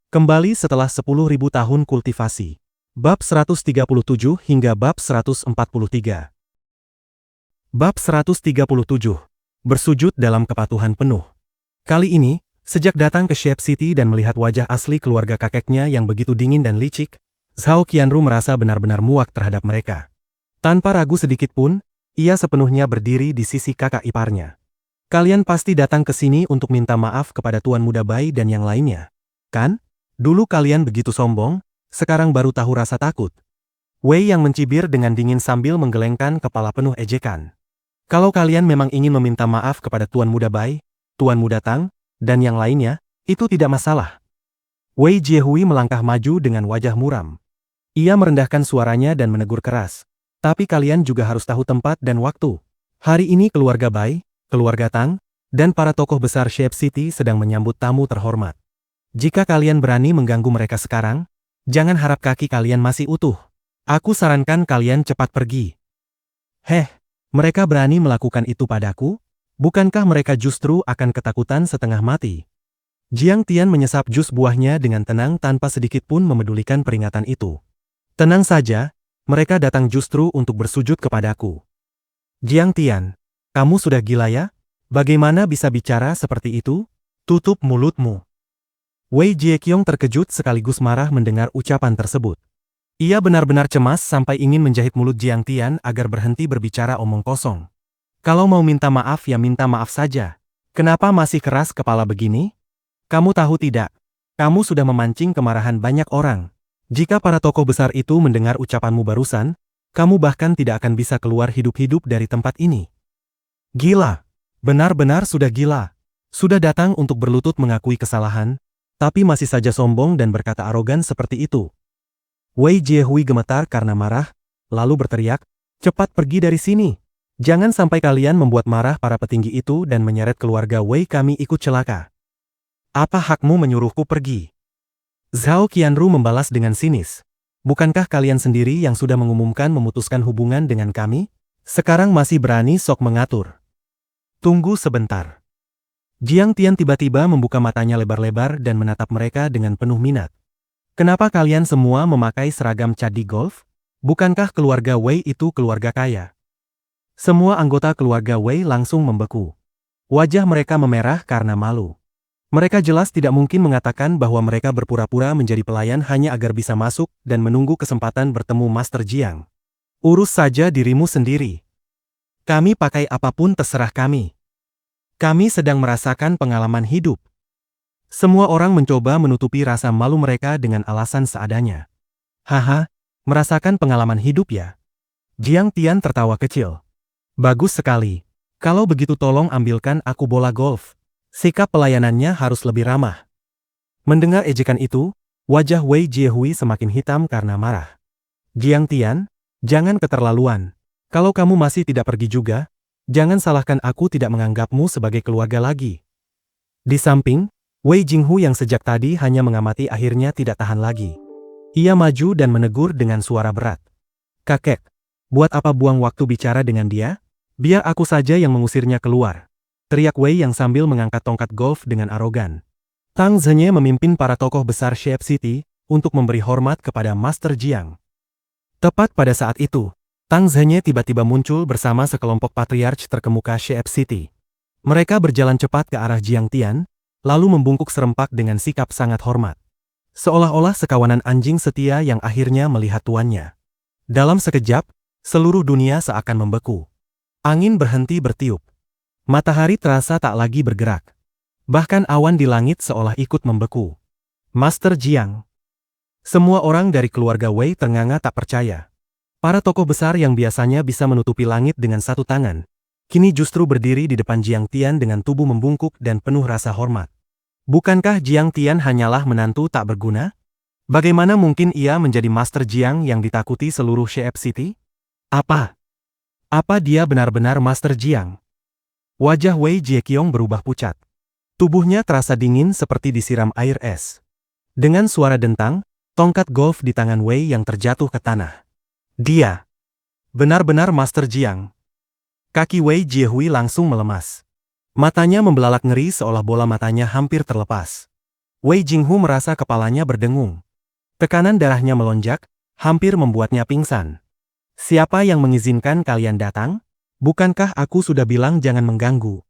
Kembali setelah 10.000 tahun kultivasi. Bab 137 hingga bab 143. Bab 137. Bersujud dalam kepatuhan penuh. Kali ini, sejak datang ke Shape City dan melihat wajah asli keluarga kakeknya yang begitu dingin dan licik, Zhao Qianru merasa benar-benar muak terhadap mereka. Tanpa ragu sedikit pun, ia sepenuhnya berdiri di sisi kakak iparnya. Kalian pasti datang ke sini untuk minta maaf kepada Tuan Muda Bai dan yang lainnya, kan? Dulu kalian begitu sombong, sekarang baru tahu rasa takut. Wei yang mencibir dengan dingin sambil menggelengkan kepala penuh ejekan. Kalau kalian memang ingin meminta maaf kepada Tuan Muda Bai, Tuan Muda Tang, dan yang lainnya, itu tidak masalah. Wei Jiehui melangkah maju dengan wajah muram. Ia merendahkan suaranya dan menegur keras. Tapi kalian juga harus tahu tempat dan waktu. Hari ini keluarga Bai, keluarga Tang, dan para tokoh besar Shape City sedang menyambut tamu terhormat. Jika kalian berani mengganggu mereka sekarang, jangan harap kaki kalian masih utuh. Aku sarankan kalian cepat pergi. Mereka berani melakukan itu padaku? Bukankah mereka justru akan ketakutan setengah mati? Jiang Tian menyesap jus buahnya dengan tenang tanpa sedikit pun memedulikan peringatan itu. Tenang saja, mereka datang justru untuk bersujud kepadaku. Jiang Tian, kamu sudah gila ya? Bagaimana bisa bicara seperti itu? Tutup mulutmu. Wei Jieqiong terkejut sekaligus marah mendengar ucapan tersebut. Ia benar-benar cemas sampai ingin menjahit mulut Jiang Tian agar berhenti berbicara omong kosong. Kalau mau minta maaf ya minta maaf saja. Kenapa masih keras kepala begini? Kamu tahu tidak? Kamu sudah memancing kemarahan banyak orang. Jika para tokoh besar itu mendengar ucapanmu barusan, kamu bahkan tidak akan bisa keluar hidup-hidup dari tempat ini. Gila. Benar-benar sudah gila. Sudah datang untuk berlutut mengakui kesalahan, tapi masih saja sombong dan berkata arogan seperti itu. Wei Jiehui gemetar karena marah, lalu berteriak, cepat pergi dari sini. Jangan sampai kalian membuat marah para petinggi itu dan menyeret keluarga Wei kami ikut celaka. Apa hakmu menyuruhku pergi? Zhao Qianru membalas dengan sinis. Bukankah kalian sendiri yang sudah mengumumkan memutuskan hubungan dengan kami? Sekarang masih berani sok mengatur. Tunggu sebentar. Jiang Tian tiba-tiba membuka matanya lebar-lebar dan menatap mereka dengan penuh minat. Kenapa kalian semua memakai seragam cadi golf? Bukankah keluarga Wei itu keluarga kaya? Semua anggota keluarga Wei langsung membeku. Wajah mereka memerah karena malu. Mereka jelas tidak mungkin mengatakan bahwa mereka berpura-pura menjadi pelayan hanya agar bisa masuk dan menunggu kesempatan bertemu Master Jiang. Urus saja dirimu sendiri. Kami pakai apapun terserah kami. Kami sedang merasakan pengalaman hidup. Semua orang mencoba menutupi rasa malu mereka dengan alasan seadanya. Haha, merasakan pengalaman hidup ya? Jiang Tian tertawa kecil. Bagus sekali. Kalau begitu tolong ambilkan aku bola golf. Sikap pelayanannya harus lebih ramah. Mendengar ejekan itu, wajah Wei Jiehui semakin hitam karena marah. Jiang Tian, jangan keterlaluan. Kalau kamu masih tidak pergi juga, jangan salahkan aku tidak menganggapmu sebagai keluarga lagi. Di samping, Wei Jinghu yang sejak tadi hanya mengamati akhirnya tidak tahan lagi. Ia maju dan menegur dengan suara berat. Kakek, buat apa buang waktu bicara dengan dia? Biar aku saja yang mengusirnya keluar. Teriak Wei yang sambil mengangkat tongkat golf dengan arogan. Tang Zhenye memimpin para tokoh besar Shape City untuk memberi hormat kepada Master Jiang. Tepat pada saat itu, Tang Zhenye tiba-tiba muncul bersama sekelompok patriarch terkemuka Shape City. Mereka berjalan cepat ke arah Jiang Tian, lalu membungkuk serempak dengan sikap sangat hormat. Seolah-olah sekawanan anjing setia yang akhirnya melihat tuannya. Dalam sekejap, seluruh dunia seakan membeku. Angin berhenti bertiup. Matahari terasa tak lagi bergerak. Bahkan awan di langit seolah ikut membeku. Master Jiang. Semua orang dari keluarga Wei ternganga tak percaya. Para tokoh besar yang biasanya bisa menutupi langit dengan satu tangan, kini justru berdiri di depan Jiang Tian dengan tubuh membungkuk dan penuh rasa hormat. Bukankah Jiang Tian hanyalah menantu tak berguna? Bagaimana mungkin ia menjadi Master Jiang yang ditakuti seluruh Shape City? Apa dia benar-benar Master Jiang? Wajah Wei Jieqiong berubah pucat. Tubuhnya terasa dingin seperti disiram air es. Dengan suara dentang, tongkat golf di tangan Wei yang terjatuh ke tanah. Dia benar-benar Master Jiang. Kaki Wei Jiehui langsung melemas. Matanya membelalak ngeri seolah bola matanya hampir terlepas. Wei Jinghu merasa kepalanya berdengung. Tekanan darahnya melonjak, hampir membuatnya pingsan. Siapa yang mengizinkan kalian datang? Bukankah aku sudah bilang jangan mengganggu?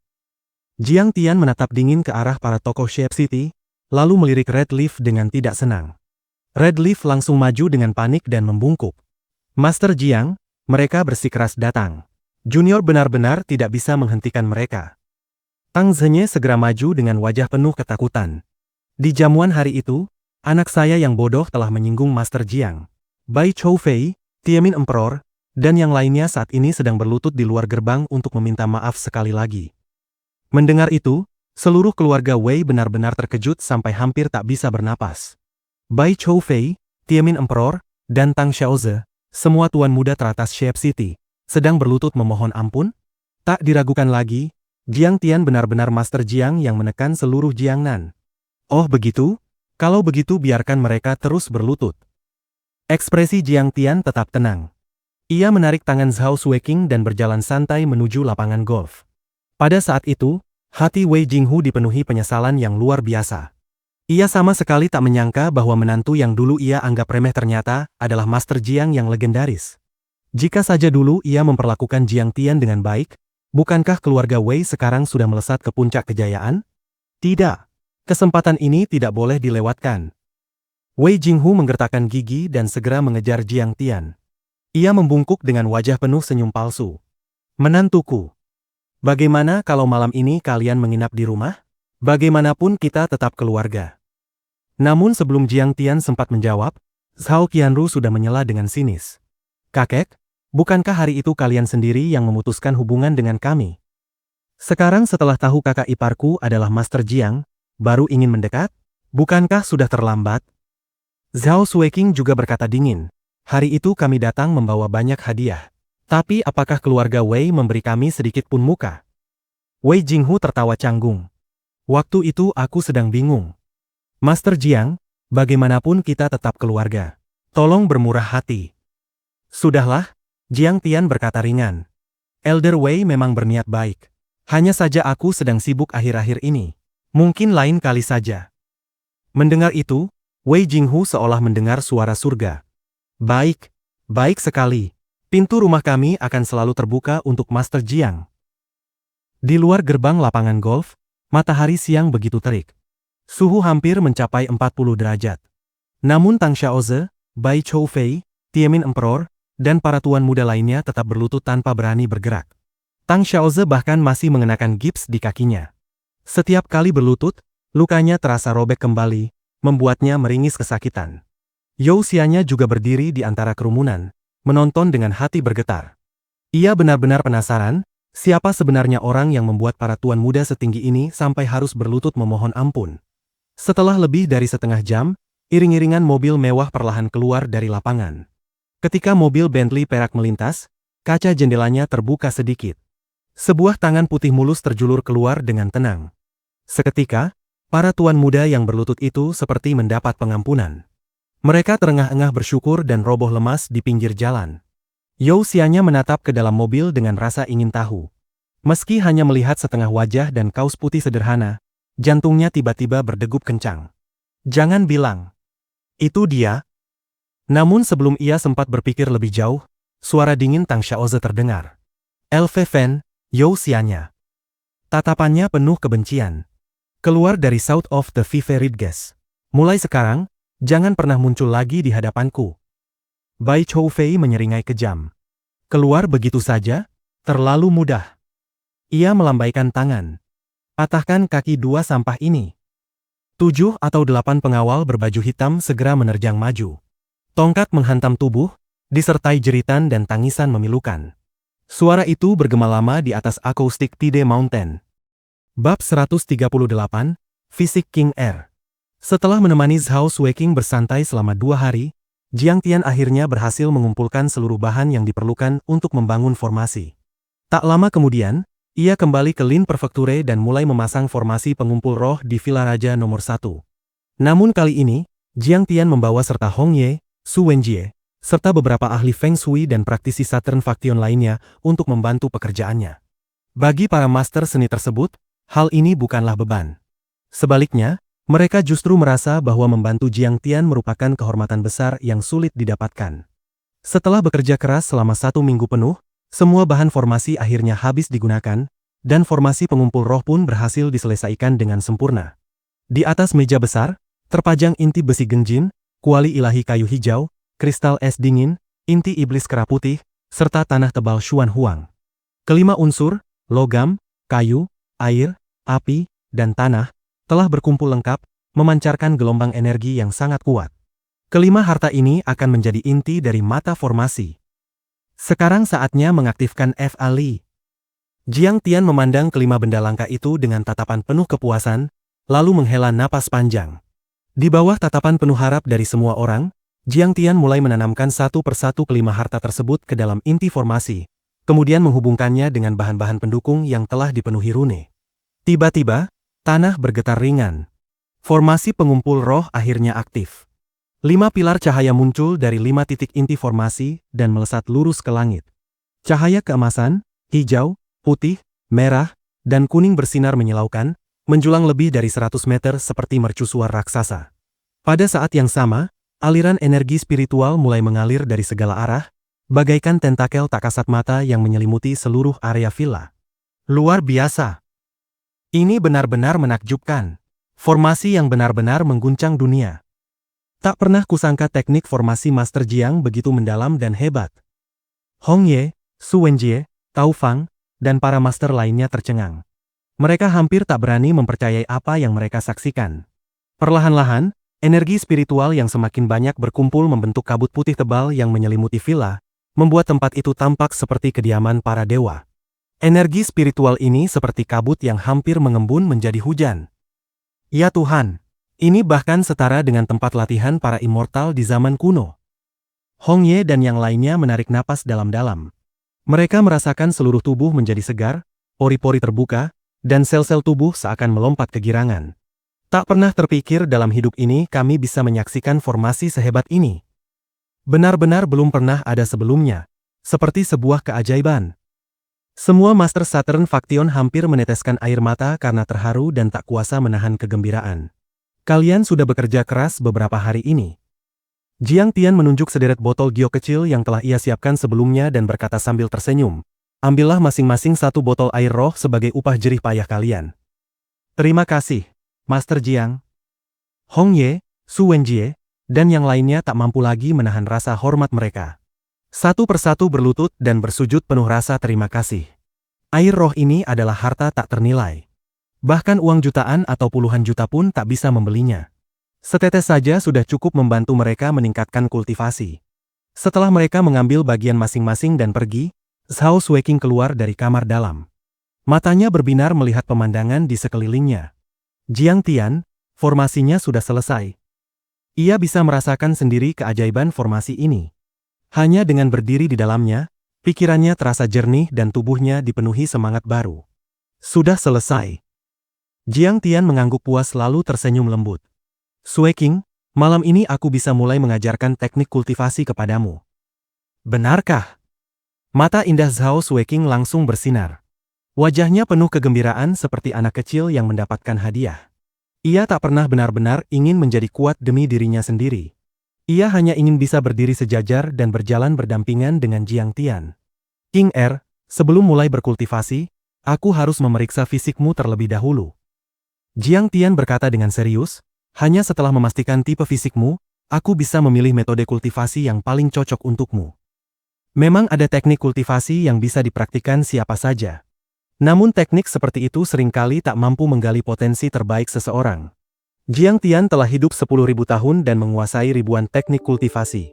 Jiang Tian menatap dingin ke arah para tokoh Shape City, lalu melirik Red Leaf dengan tidak senang. Red Leaf langsung maju dengan panik dan membungkuk. Master Jiang, mereka bersikeras datang. Junior benar-benar tidak bisa menghentikan mereka. Tang Zhenye segera maju dengan wajah penuh ketakutan. Di jamuan hari itu, anak saya yang bodoh telah menyinggung Master Jiang. Bai Chou Fei, Tiemin Emperor, dan yang lainnya saat ini sedang berlutut di luar gerbang untuk meminta maaf sekali lagi. Mendengar itu, seluruh keluarga Wei benar-benar terkejut sampai hampir tak bisa bernapas. Bai Chou Fei, Tiemin Emperor, dan Tang Xiaoze, semua tuan muda teratas Shape City, sedang berlutut memohon ampun? Tak diragukan lagi, Jiang Tian benar-benar Master Jiang yang menekan seluruh Jiangnan. Oh begitu? Kalau begitu biarkan mereka terus berlutut. Ekspresi Jiang Tian tetap tenang. Ia menarik tangan Zhao Sueking dan berjalan santai menuju lapangan golf. Pada saat itu, hati Wei Jinghu dipenuhi penyesalan yang luar biasa. Ia sama sekali tak menyangka bahwa menantu yang dulu ia anggap remeh ternyata adalah Master Jiang yang legendaris. Jika saja dulu ia memperlakukan Jiang Tian dengan baik, bukankah keluarga Wei sekarang sudah melesat ke puncak kejayaan? Tidak. Kesempatan ini tidak boleh dilewatkan. Wei Jinghu menggertakkan gigi dan segera mengejar Jiang Tian. Ia membungkuk dengan wajah penuh senyum palsu. Menantuku. Bagaimana kalau malam ini kalian menginap di rumah? Bagaimanapun kita tetap keluarga. Namun sebelum Jiang Tian sempat menjawab, Zhao Qianru sudah menyela dengan sinis. Kakek, bukankah hari itu kalian sendiri yang memutuskan hubungan dengan kami? Sekarang setelah tahu kakak iparku adalah Master Jiang, baru ingin mendekat? Bukankah sudah terlambat? Zhao Sueking juga berkata dingin. Hari itu kami datang membawa banyak hadiah. Tapi apakah keluarga Wei memberi kami sedikit pun muka? Wei Jinghu tertawa canggung. Waktu itu aku sedang bingung. Master Jiang, bagaimanapun kita tetap keluarga. Tolong bermurah hati. Sudahlah, Jiang Tian berkata ringan. Elder Wei memang berniat baik. Hanya saja aku sedang sibuk akhir-akhir ini. Mungkin lain kali saja. Mendengar itu, Wei Jinghu seolah mendengar suara surga. Baik, baik sekali. Pintu rumah kami akan selalu terbuka untuk Master Jiang. Di luar gerbang lapangan golf, matahari siang begitu terik. Suhu hampir mencapai 40 derajat. Namun Tang Xiaoze, Bai Chou Fei, Tiemin Emperor, dan para tuan muda lainnya tetap berlutut tanpa berani bergerak. Tang Xiaoze bahkan masih mengenakan gips di kakinya. Setiap kali berlutut, lukanya terasa robek kembali, membuatnya meringis kesakitan. You Xianya juga berdiri di antara kerumunan, menonton dengan hati bergetar. Ia benar-benar penasaran, siapa sebenarnya orang yang membuat para tuan muda setinggi ini sampai harus berlutut memohon ampun. Setelah lebih dari setengah jam, iring-iringan mobil mewah perlahan keluar dari lapangan. Ketika mobil Bentley perak melintas, kaca jendelanya terbuka sedikit. Sebuah tangan putih mulus terjulur keluar dengan tenang. Seketika, para tuan muda yang berlutut itu seperti mendapat pengampunan. Mereka terengah-engah bersyukur dan roboh lemas di pinggir jalan. You Xianya menatap ke dalam mobil dengan rasa ingin tahu. Meski hanya melihat setengah wajah dan kaos putih sederhana, jantungnya tiba-tiba berdegup kencang. Jangan bilang. Itu dia. Namun sebelum ia sempat berpikir lebih jauh, suara dingin Tang Xiaoze terdengar. Elfe Fen, You Xianya. Tatapannya penuh kebencian. Keluar dari South of the Vive Ridges. Mulai sekarang, jangan pernah muncul lagi di hadapanku. Bai Chou Fei menyeringai kejam. Keluar begitu saja? Terlalu mudah. Ia melambaikan tangan. Patahkan kaki dua sampah ini. 7 atau 8 pengawal berbaju hitam segera menerjang maju. Tongkat menghantam tubuh, disertai jeritan dan tangisan memilukan. Suara itu bergema lama di atas akustik Tide Mountain. Bab 138, Fisik King R. Setelah menemani Zhao Sueking bersantai selama 2 hari, Jiang Tian akhirnya berhasil mengumpulkan seluruh bahan yang diperlukan untuk membangun formasi. Tak lama kemudian, ia kembali ke Lin Prefekture dan mulai memasang formasi pengumpul roh di Villa Raja nomor 1. Namun kali ini, Jiang Tian membawa serta Hong Ye, Su Wenjie, serta beberapa ahli Feng Shui dan praktisi Saturn Faction lainnya untuk membantu pekerjaannya. Bagi para master seni tersebut, hal ini bukanlah beban. Sebaliknya, Mereka justru merasa bahwa membantu Jiang Tian merupakan kehormatan besar yang sulit didapatkan. Setelah bekerja keras selama 1 minggu penuh, semua bahan formasi akhirnya habis digunakan, dan formasi pengumpul roh pun berhasil diselesaikan dengan sempurna. Di atas meja besar, terpajang inti besi genjin, kuali ilahi kayu hijau, kristal es dingin, inti iblis kera putih, serta tanah tebal Xuan Huang. Kelima unsur, logam, kayu, air, api, dan tanah, telah berkumpul lengkap, memancarkan gelombang energi yang sangat kuat. Kelima harta ini akan menjadi inti dari mata formasi. Sekarang saatnya mengaktifkan F.A.Li. Jiang Tian memandang kelima benda langka itu dengan tatapan penuh kepuasan, lalu menghela napas panjang. Di bawah tatapan penuh harap dari semua orang, Jiang Tian mulai menanamkan satu persatu kelima harta tersebut ke dalam inti formasi, kemudian menghubungkannya dengan bahan-bahan pendukung yang telah dipenuhi rune. Tiba-tiba, tanah bergetar ringan. Formasi pengumpul roh akhirnya aktif. 5 pilar cahaya muncul dari 5 titik inti formasi dan melesat lurus ke langit. Cahaya keemasan, hijau, putih, merah, dan kuning bersinar menyilaukan, menjulang lebih dari 100 meter seperti mercusuar raksasa. Pada saat yang sama, aliran energi spiritual mulai mengalir dari segala arah, bagaikan tentakel tak kasat mata yang menyelimuti seluruh area villa. Luar biasa. Ini benar-benar menakjubkan. Formasi yang benar-benar mengguncang dunia. Tak pernah kusangka teknik formasi Master Jiang begitu mendalam dan hebat. Hong Ye, Su Wenjie, Tao Fang, dan para master lainnya tercengang. Mereka hampir tak berani mempercayai apa yang mereka saksikan. Perlahan-lahan, energi spiritual yang semakin banyak berkumpul membentuk kabut putih tebal yang menyelimuti villa, membuat tempat itu tampak seperti kediaman para dewa. Energi spiritual ini seperti kabut yang hampir mengembun menjadi hujan. Ya Tuhan, ini bahkan setara dengan tempat latihan para immortal di zaman kuno. Hong Ye dan yang lainnya menarik napas dalam-dalam. Mereka merasakan seluruh tubuh menjadi segar, pori-pori terbuka, dan sel-sel tubuh seakan melompat kegirangan. Tak pernah terpikir dalam hidup ini kami bisa menyaksikan formasi sehebat ini. Benar-benar belum pernah ada sebelumnya, seperti sebuah keajaiban. Semua Master Saturn Faction hampir meneteskan air mata karena terharu dan tak kuasa menahan kegembiraan. Kalian sudah bekerja keras beberapa hari ini. Jiang Tian menunjuk sederet botol gio kecil yang telah ia siapkan sebelumnya dan berkata sambil tersenyum, ambillah masing-masing 1 botol air roh sebagai upah jerih payah kalian. Terima kasih, Master Jiang. Hong Ye, Su Wenjie, dan yang lainnya tak mampu lagi menahan rasa hormat mereka. Satu persatu berlutut dan bersujud penuh rasa terima kasih. Air roh ini adalah harta tak ternilai. Bahkan uang jutaan atau puluhan juta pun tak bisa membelinya. Setetes saja sudah cukup membantu mereka meningkatkan kultivasi. Setelah mereka mengambil bagian masing-masing dan pergi, Zhao Xueqing keluar dari kamar dalam. Matanya berbinar melihat pemandangan di sekelilingnya. Jiang Tian, formasinya sudah selesai. Ia bisa merasakan sendiri keajaiban formasi ini. Hanya dengan berdiri di dalamnya, pikirannya terasa jernih dan tubuhnya dipenuhi semangat baru. Sudah selesai. Jiang Tian mengangguk puas lalu tersenyum lembut. Xueqing, malam ini aku bisa mulai mengajarkan teknik kultivasi kepadamu. Benarkah? Mata indah Zhao Xueqing langsung bersinar. Wajahnya penuh kegembiraan seperti anak kecil yang mendapatkan hadiah. Ia tak pernah benar-benar ingin menjadi kuat demi dirinya sendiri. Ia hanya ingin bisa berdiri sejajar dan berjalan berdampingan dengan Jiang Tian. King Er, sebelum mulai berkultivasi, aku harus memeriksa fisikmu terlebih dahulu. Jiang Tian berkata dengan serius, hanya setelah memastikan tipe fisikmu, aku bisa memilih metode kultivasi yang paling cocok untukmu. Memang ada teknik kultivasi yang bisa dipraktikkan siapa saja. Namun teknik seperti itu seringkali tak mampu menggali potensi terbaik seseorang. Jiang Tian telah hidup 10.000 tahun dan menguasai ribuan teknik kultivasi.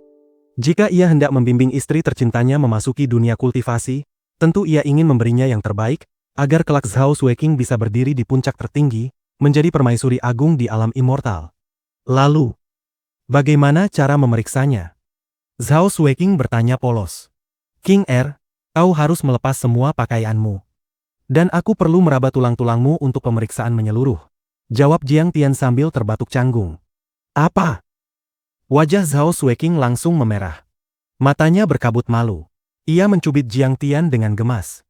Jika ia hendak membimbing istri tercintanya memasuki dunia kultivasi, tentu ia ingin memberinya yang terbaik, agar kelak Zhao Xueqing bisa berdiri di puncak tertinggi, menjadi permaisuri agung di alam immortal. Lalu, bagaimana cara memeriksanya? Zhao Xueqing bertanya polos. King Er, kau harus melepas semua pakaianmu. Dan aku perlu meraba tulang-tulangmu untuk pemeriksaan menyeluruh. Jawab Jiang Tian sambil terbatuk canggung. Apa? Wajah Zhao Xueqing langsung memerah. Matanya berkabut malu. Ia mencubit Jiang Tian dengan gemas.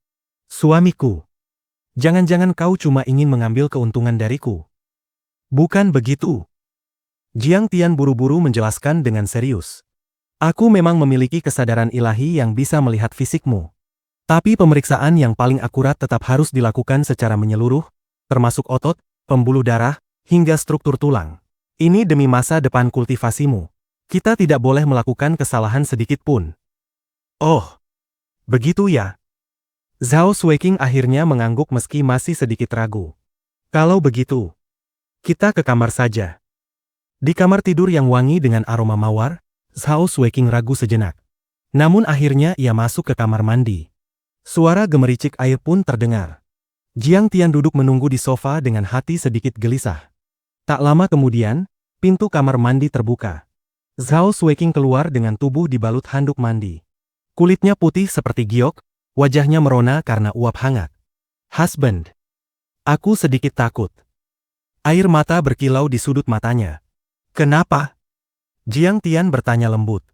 Suamiku. Jangan-jangan kau cuma ingin mengambil keuntungan dariku. Bukan begitu. Jiang Tian buru-buru menjelaskan dengan serius. Aku memang memiliki kesadaran ilahi yang bisa melihat fisikmu. Tapi pemeriksaan yang paling akurat tetap harus dilakukan secara menyeluruh, termasuk otot, pembuluh darah, hingga struktur tulang. Ini demi masa depan kultivasimu. Kita tidak boleh melakukan kesalahan sedikit pun. Oh, begitu ya? Zhao Xueqing akhirnya mengangguk meski masih sedikit ragu. Kalau begitu, kita ke kamar saja. Di kamar tidur yang wangi dengan aroma mawar, Zhao Xueqing ragu sejenak. Namun akhirnya ia masuk ke kamar mandi. Suara gemericik air pun terdengar. Jiang Tian duduk menunggu di sofa dengan hati sedikit gelisah. Tak lama kemudian, pintu kamar mandi terbuka. Zhao Xueqing keluar dengan tubuh dibalut handuk mandi. Kulitnya putih seperti giok, wajahnya merona karena uap hangat. Husband, aku sedikit takut. Air mata berkilau di sudut matanya. Kenapa? Jiang Tian bertanya lembut.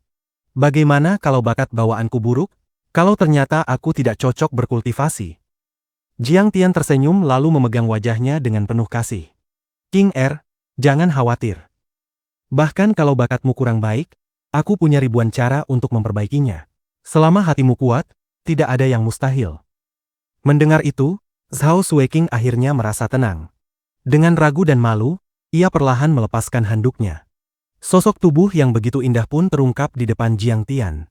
Bagaimana kalau bakat bawaanku buruk? Kalau ternyata aku tidak cocok berkultivasi? Jiang Tian tersenyum lalu memegang wajahnya dengan penuh kasih. King Er, jangan khawatir. Bahkan kalau bakatmu kurang baik, aku punya ribuan cara untuk memperbaikinya. Selama hatimu kuat, tidak ada yang mustahil. Mendengar itu, Zhao Xueqing akhirnya merasa tenang. Dengan ragu dan malu, ia perlahan melepaskan handuknya. Sosok tubuh yang begitu indah pun terungkap di depan Jiang Tian.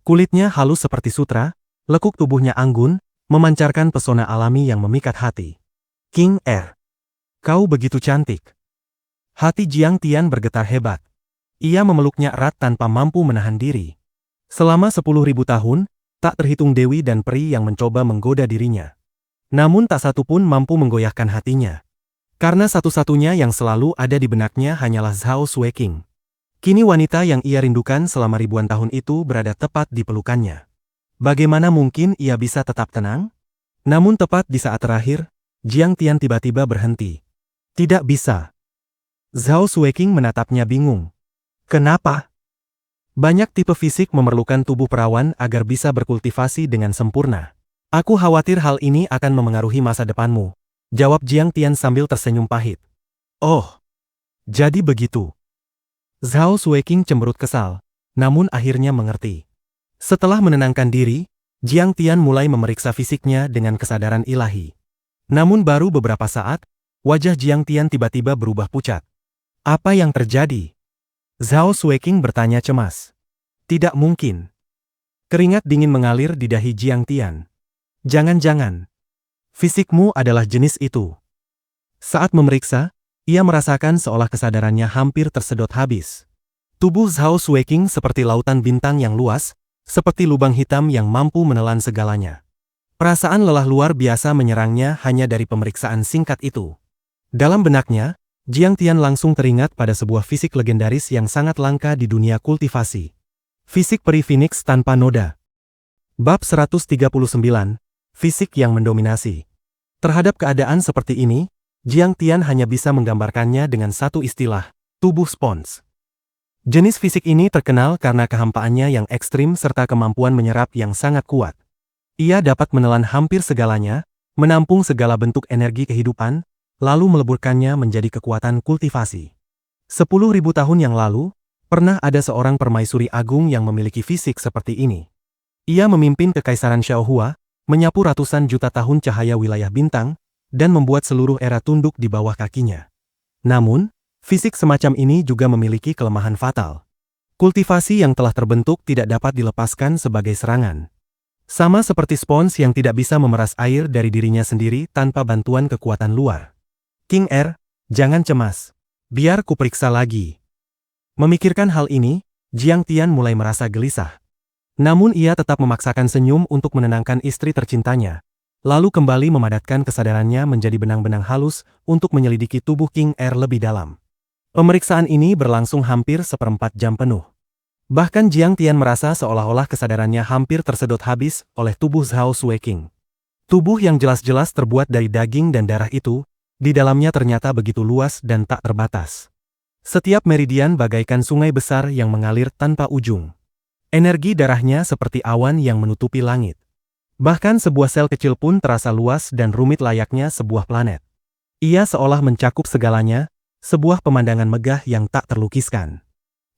Kulitnya halus seperti sutra, lekuk tubuhnya anggun, memancarkan pesona alami yang memikat hati. King Er, kau begitu cantik. Hati Jiang Tian bergetar hebat. Ia memeluknya erat tanpa mampu menahan diri. Selama 10.000 tahun, tak terhitung dewi dan peri yang mencoba menggoda dirinya. Namun tak satu pun mampu menggoyahkan hatinya. Karena satu-satunya yang selalu ada di benaknya hanyalah Zhao Xueqing. Kini wanita yang ia rindukan selama ribuan tahun itu berada tepat di pelukannya. Bagaimana mungkin ia bisa tetap tenang? Namun tepat di saat terakhir, Jiang Tian tiba-tiba berhenti. Tidak bisa. Zhao Xueqing menatapnya bingung. Kenapa? Banyak tipe fisik memerlukan tubuh perawan agar bisa berkultivasi dengan sempurna. Aku khawatir hal ini akan memengaruhi masa depanmu, jawab Jiang Tian sambil tersenyum pahit. Oh, jadi begitu. Zhao Xueqing cemberut kesal, namun akhirnya mengerti. Setelah menenangkan diri, Jiang Tian mulai memeriksa fisiknya dengan kesadaran ilahi. Namun baru beberapa saat, wajah Jiang Tian tiba-tiba berubah pucat. Apa yang terjadi? Zhao Xueqing bertanya cemas. Tidak mungkin. Keringat dingin mengalir di dahi Jiang Tian. Jangan-jangan fisikmu adalah jenis itu. Saat memeriksa, ia merasakan seolah kesadarannya hampir tersedot habis. Tubuh Zhao Xueqing seperti lautan bintang yang luas, seperti lubang hitam yang mampu menelan segalanya. Perasaan lelah luar biasa menyerangnya hanya dari pemeriksaan singkat itu. Dalam benaknya, Jiang Tian langsung teringat pada sebuah fisik legendaris yang sangat langka di dunia kultivasi. Fisik peri Phoenix tanpa noda. Bab 139, Fisik yang mendominasi. Terhadap keadaan seperti ini, Jiang Tian hanya bisa menggambarkannya dengan satu istilah, tubuh spons. Jenis fisik ini terkenal karena kehampaannya yang ekstrim serta kemampuan menyerap yang sangat kuat. Ia dapat menelan hampir segalanya, menampung segala bentuk energi kehidupan, lalu meleburkannya menjadi kekuatan kultivasi. 10.000 tahun yang lalu, pernah ada seorang permaisuri agung yang memiliki fisik seperti ini. Ia memimpin kekaisaran Xiaohua, menyapu ratusan juta tahun cahaya wilayah bintang, dan membuat seluruh era tunduk di bawah kakinya. Namun, fisik semacam ini juga memiliki kelemahan fatal. Kultivasi yang telah terbentuk tidak dapat dilepaskan sebagai serangan. Sama seperti spons yang tidak bisa memeras air dari dirinya sendiri tanpa bantuan kekuatan luar. King Er, jangan cemas. Biar kuperiksa lagi. Memikirkan hal ini, Jiang Tian mulai merasa gelisah. Namun ia tetap memaksakan senyum untuk menenangkan istri tercintanya, lalu kembali memadatkan kesadarannya menjadi benang-benang halus untuk menyelidiki tubuh King Er lebih dalam. Pemeriksaan ini berlangsung hampir 1/4 jam penuh. Bahkan Jiang Tian merasa seolah-olah kesadarannya hampir tersedot habis oleh tubuh Zhao Xueqing. Tubuh yang jelas-jelas terbuat dari daging dan darah itu, di dalamnya ternyata begitu luas dan tak terbatas. Setiap meridian bagaikan sungai besar yang mengalir tanpa ujung. Energi darahnya seperti awan yang menutupi langit. Bahkan sebuah sel kecil pun terasa luas dan rumit layaknya sebuah planet. Ia seolah mencakup segalanya, Sebuah pemandangan megah yang tak terlukiskan.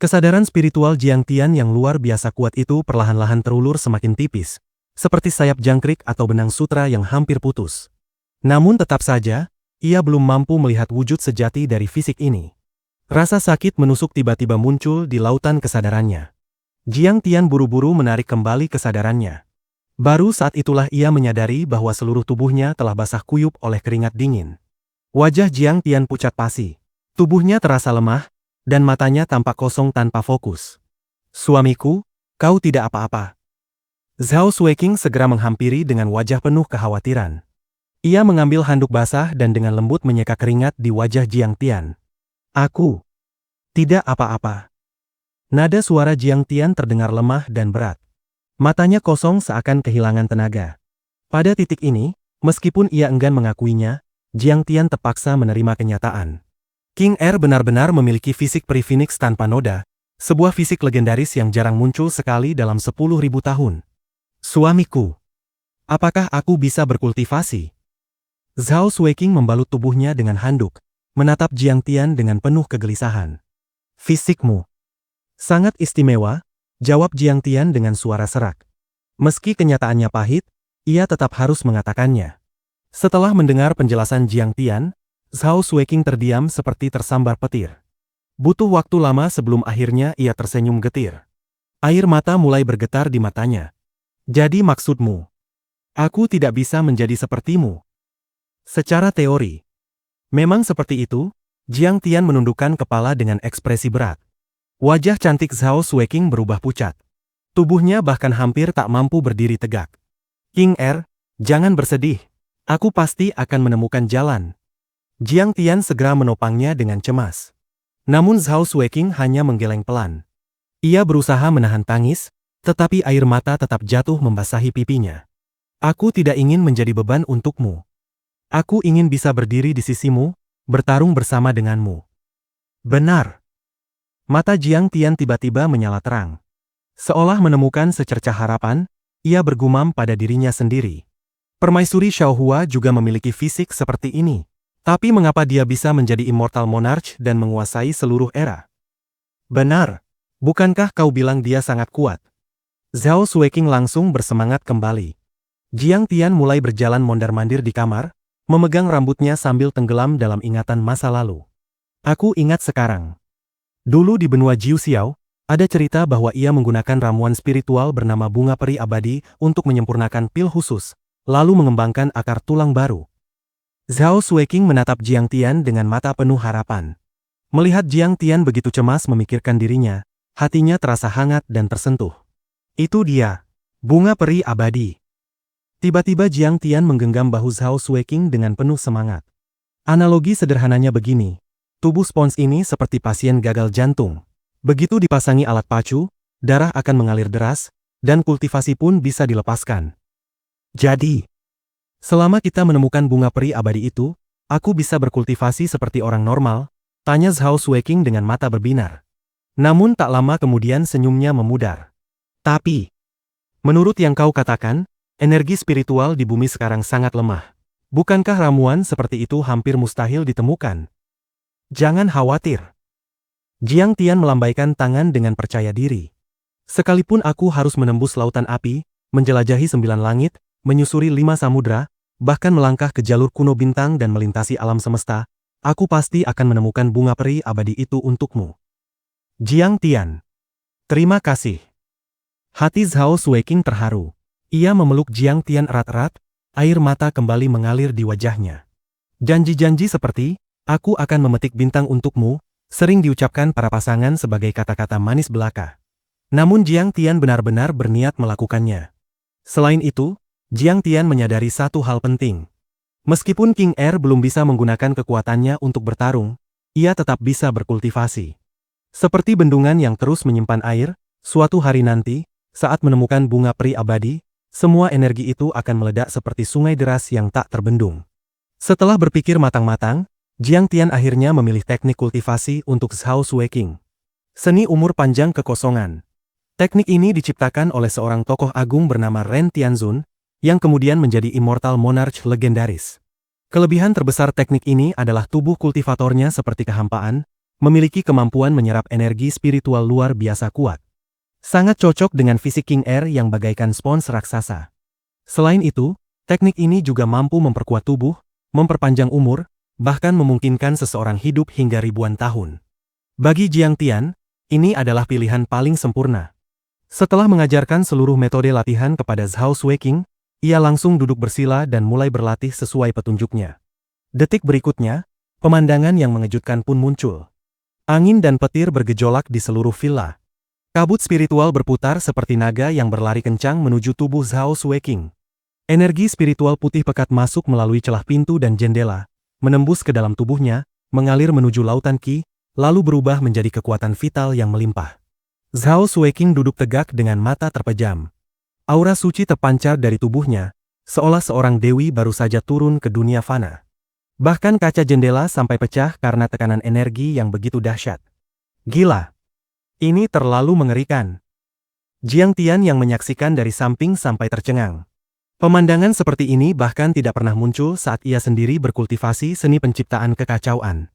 Kesadaran spiritual Jiang Tian yang luar biasa kuat itu perlahan-lahan terulur semakin tipis, seperti sayap jangkrik atau benang sutra yang hampir putus. Namun tetap saja, ia belum mampu melihat wujud sejati dari fisik ini. Rasa sakit menusuk tiba-tiba muncul di lautan kesadarannya. Jiang Tian buru-buru menarik kembali kesadarannya. Baru saat itulah ia menyadari bahwa seluruh tubuhnya telah basah kuyup oleh keringat dingin. Wajah Jiang Tian pucat pasi. Tubuhnya terasa lemah, dan matanya tampak kosong tanpa fokus. "Suamiku, kau tidak apa-apa." Zhao Sueking segera menghampiri dengan wajah penuh kekhawatiran. Ia mengambil handuk basah dan dengan lembut menyeka keringat di wajah Jiang Tian. "Aku tidak apa-apa." Nada suara Jiang Tian terdengar lemah dan berat. Matanya kosong seakan kehilangan tenaga. Pada titik ini, meskipun ia enggan mengakuinya, Jiang Tian terpaksa menerima kenyataan. King Er benar-benar memiliki fisik peri Phoenix tanpa noda, sebuah fisik legendaris yang jarang muncul sekali dalam 10.000 tahun. "Suamiku, apakah aku bisa berkultivasi?" Zhao Sueking membalut tubuhnya dengan handuk, menatap Jiang Tian dengan penuh kegelisahan. "Fisikmu sangat istimewa," jawab Jiang Tian dengan suara serak. Meski kenyataannya pahit, ia tetap harus mengatakannya. Setelah mendengar penjelasan Jiang Tian, Zhao Sueking terdiam seperti tersambar petir. Butuh waktu lama sebelum akhirnya ia tersenyum getir. Air mata mulai bergetar di matanya. "Jadi maksudmu, aku tidak bisa menjadi sepertimu?" Secara teori, memang seperti itu. Jiang Tian menundukkan kepala dengan ekspresi berat. Wajah cantik Zhao Sueking berubah pucat. Tubuhnya bahkan hampir tak mampu berdiri tegak. "King Er, jangan bersedih. Aku pasti akan menemukan jalan." Jiang Tian segera menopangnya dengan cemas. Namun Zhao Sueking hanya menggeleng pelan. Ia berusaha menahan tangis, tetapi air mata tetap jatuh membasahi pipinya. "Aku tidak ingin menjadi beban untukmu. Aku ingin bisa berdiri di sisimu, bertarung bersama denganmu." "Benar." Mata Jiang Tian tiba-tiba menyala terang. Seolah menemukan secercah harapan, ia bergumam pada dirinya sendiri. Permaisuri Xiaohua juga memiliki fisik seperti ini. Tapi mengapa dia bisa menjadi Immortal Monarch dan menguasai seluruh era? "Benar. Bukankah kau bilang dia sangat kuat?" Zhao Sueking langsung bersemangat kembali. Jiang Tian mulai berjalan mondar-mandir di kamar, memegang rambutnya sambil tenggelam dalam ingatan masa lalu. "Aku ingat sekarang. Dulu di benua Jiu Xiao, ada cerita bahwa ia menggunakan ramuan spiritual bernama bunga peri abadi untuk menyempurnakan pil khusus, lalu mengembangkan akar tulang baru." Zhao Sueking menatap Jiang Tian dengan mata penuh harapan. Melihat Jiang Tian begitu cemas memikirkan dirinya, hatinya terasa hangat dan tersentuh. "Itu dia, bunga peri abadi." Tiba-tiba Jiang Tian menggenggam bahu Zhao Sueking dengan penuh semangat. Analogi sederhananya begini. Tubuh spons ini seperti pasien gagal jantung. Begitu dipasangi alat pacu, darah akan mengalir deras, dan kultivasi pun bisa dilepaskan. "Jadi, selama kita menemukan bunga peri abadi itu, aku bisa berkultivasi seperti orang normal?" tanya Zhao Sueking dengan mata berbinar. Namun tak lama kemudian senyumnya memudar. "Tapi, menurut yang kau katakan, energi spiritual di bumi sekarang sangat lemah. Bukankah ramuan seperti itu hampir mustahil ditemukan?" "Jangan khawatir." Jiang Tian melambaikan tangan dengan percaya diri. "Sekalipun aku harus menembus lautan api, menjelajahi 9 langit, menyusuri 5 samudra, bahkan melangkah ke jalur kuno bintang dan melintasi alam semesta, aku pasti akan menemukan bunga peri abadi itu untukmu." "Jiang Tian, terima kasih." Hati Zhao Sueking terharu. Ia memeluk Jiang Tian erat-erat, air mata kembali mengalir di wajahnya. Janji-janji seperti, "Aku akan memetik bintang untukmu," sering diucapkan para pasangan sebagai kata-kata manis belaka. Namun Jiang Tian benar-benar berniat melakukannya. Selain itu, Jiang Tian menyadari satu hal penting. Meskipun King Er belum bisa menggunakan kekuatannya untuk bertarung, ia tetap bisa berkultivasi. Seperti bendungan yang terus menyimpan air, suatu hari nanti, saat menemukan bunga peri abadi, semua energi itu akan meledak seperti sungai deras yang tak terbendung. Setelah berpikir matang-matang, Jiang Tian akhirnya memilih teknik kultivasi untuk Zhao Sueking. Seni umur panjang kekosongan. Teknik ini diciptakan oleh seorang tokoh agung bernama Ren Tianzun, yang kemudian menjadi Immortal Monarch legendaris. Kelebihan terbesar teknik ini adalah tubuh kultivatornya seperti kehampaan, memiliki kemampuan menyerap energi spiritual luar biasa kuat. Sangat cocok dengan fisik King Air yang bagaikan spons raksasa. Selain itu, teknik ini juga mampu memperkuat tubuh, memperpanjang umur, bahkan memungkinkan seseorang hidup hingga ribuan tahun. Bagi Jiang Tian, ini adalah pilihan paling sempurna. Setelah mengajarkan seluruh metode latihan kepada Zhao Xueqing, ia langsung duduk bersila dan mulai berlatih sesuai petunjuknya. Detik berikutnya, pemandangan yang mengejutkan pun muncul. Angin dan petir bergejolak di seluruh villa. Kabut spiritual berputar seperti naga yang berlari kencang menuju tubuh Zhao Xueqing. Energi spiritual putih pekat masuk melalui celah pintu dan jendela, menembus ke dalam tubuhnya, mengalir menuju lautan Qi, lalu berubah menjadi kekuatan vital yang melimpah. Zhao Xueqing duduk tegak dengan mata terpejam. Aura suci terpancar dari tubuhnya, seolah seorang dewi baru saja turun ke dunia fana. Bahkan kaca jendela sampai pecah karena tekanan energi yang begitu dahsyat. Gila! Ini terlalu mengerikan. Jiang Tian yang menyaksikan dari samping sampai tercengang. Pemandangan seperti ini bahkan tidak pernah muncul saat ia sendiri berkultivasi seni penciptaan kekacauan.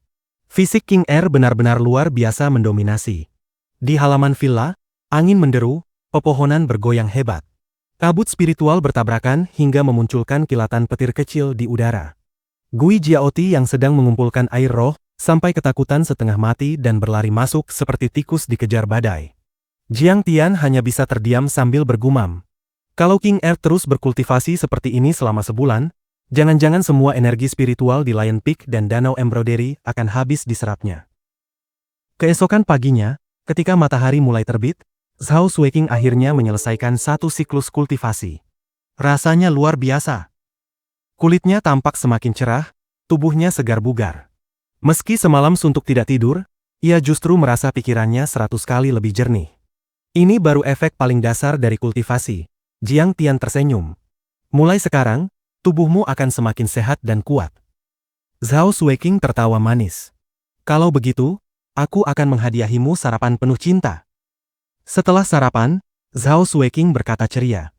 Fisik King Air benar-benar luar biasa mendominasi. Di halaman villa, angin menderu, pepohonan bergoyang hebat. Kabut spiritual bertabrakan hingga memunculkan kilatan petir kecil di udara. Gui Jiaoti yang sedang mengumpulkan air roh, sampai ketakutan setengah mati dan berlari masuk seperti tikus dikejar badai. Jiang Tian hanya bisa terdiam sambil bergumam. Kalau King Air terus berkultivasi seperti ini selama sebulan, jangan-jangan semua energi spiritual di Lion Peak dan Danau Embroidery akan habis diserapnya. Keesokan paginya, ketika matahari mulai terbit, Zhao Xueqing akhirnya menyelesaikan satu siklus kultivasi. Rasanya luar biasa. Kulitnya tampak semakin cerah, tubuhnya segar bugar. Meski semalam suntuk tidak tidur, ia justru merasa pikirannya 100 kali lebih jernih. Ini baru efek paling dasar dari kultivasi. Jiang Tian tersenyum. Mulai sekarang, tubuhmu akan semakin sehat dan kuat. Zhao Xueqing tertawa manis. Kalau begitu, aku akan menghadiahimu sarapan penuh cinta. Setelah sarapan, Zhao Xueqing berkata ceria.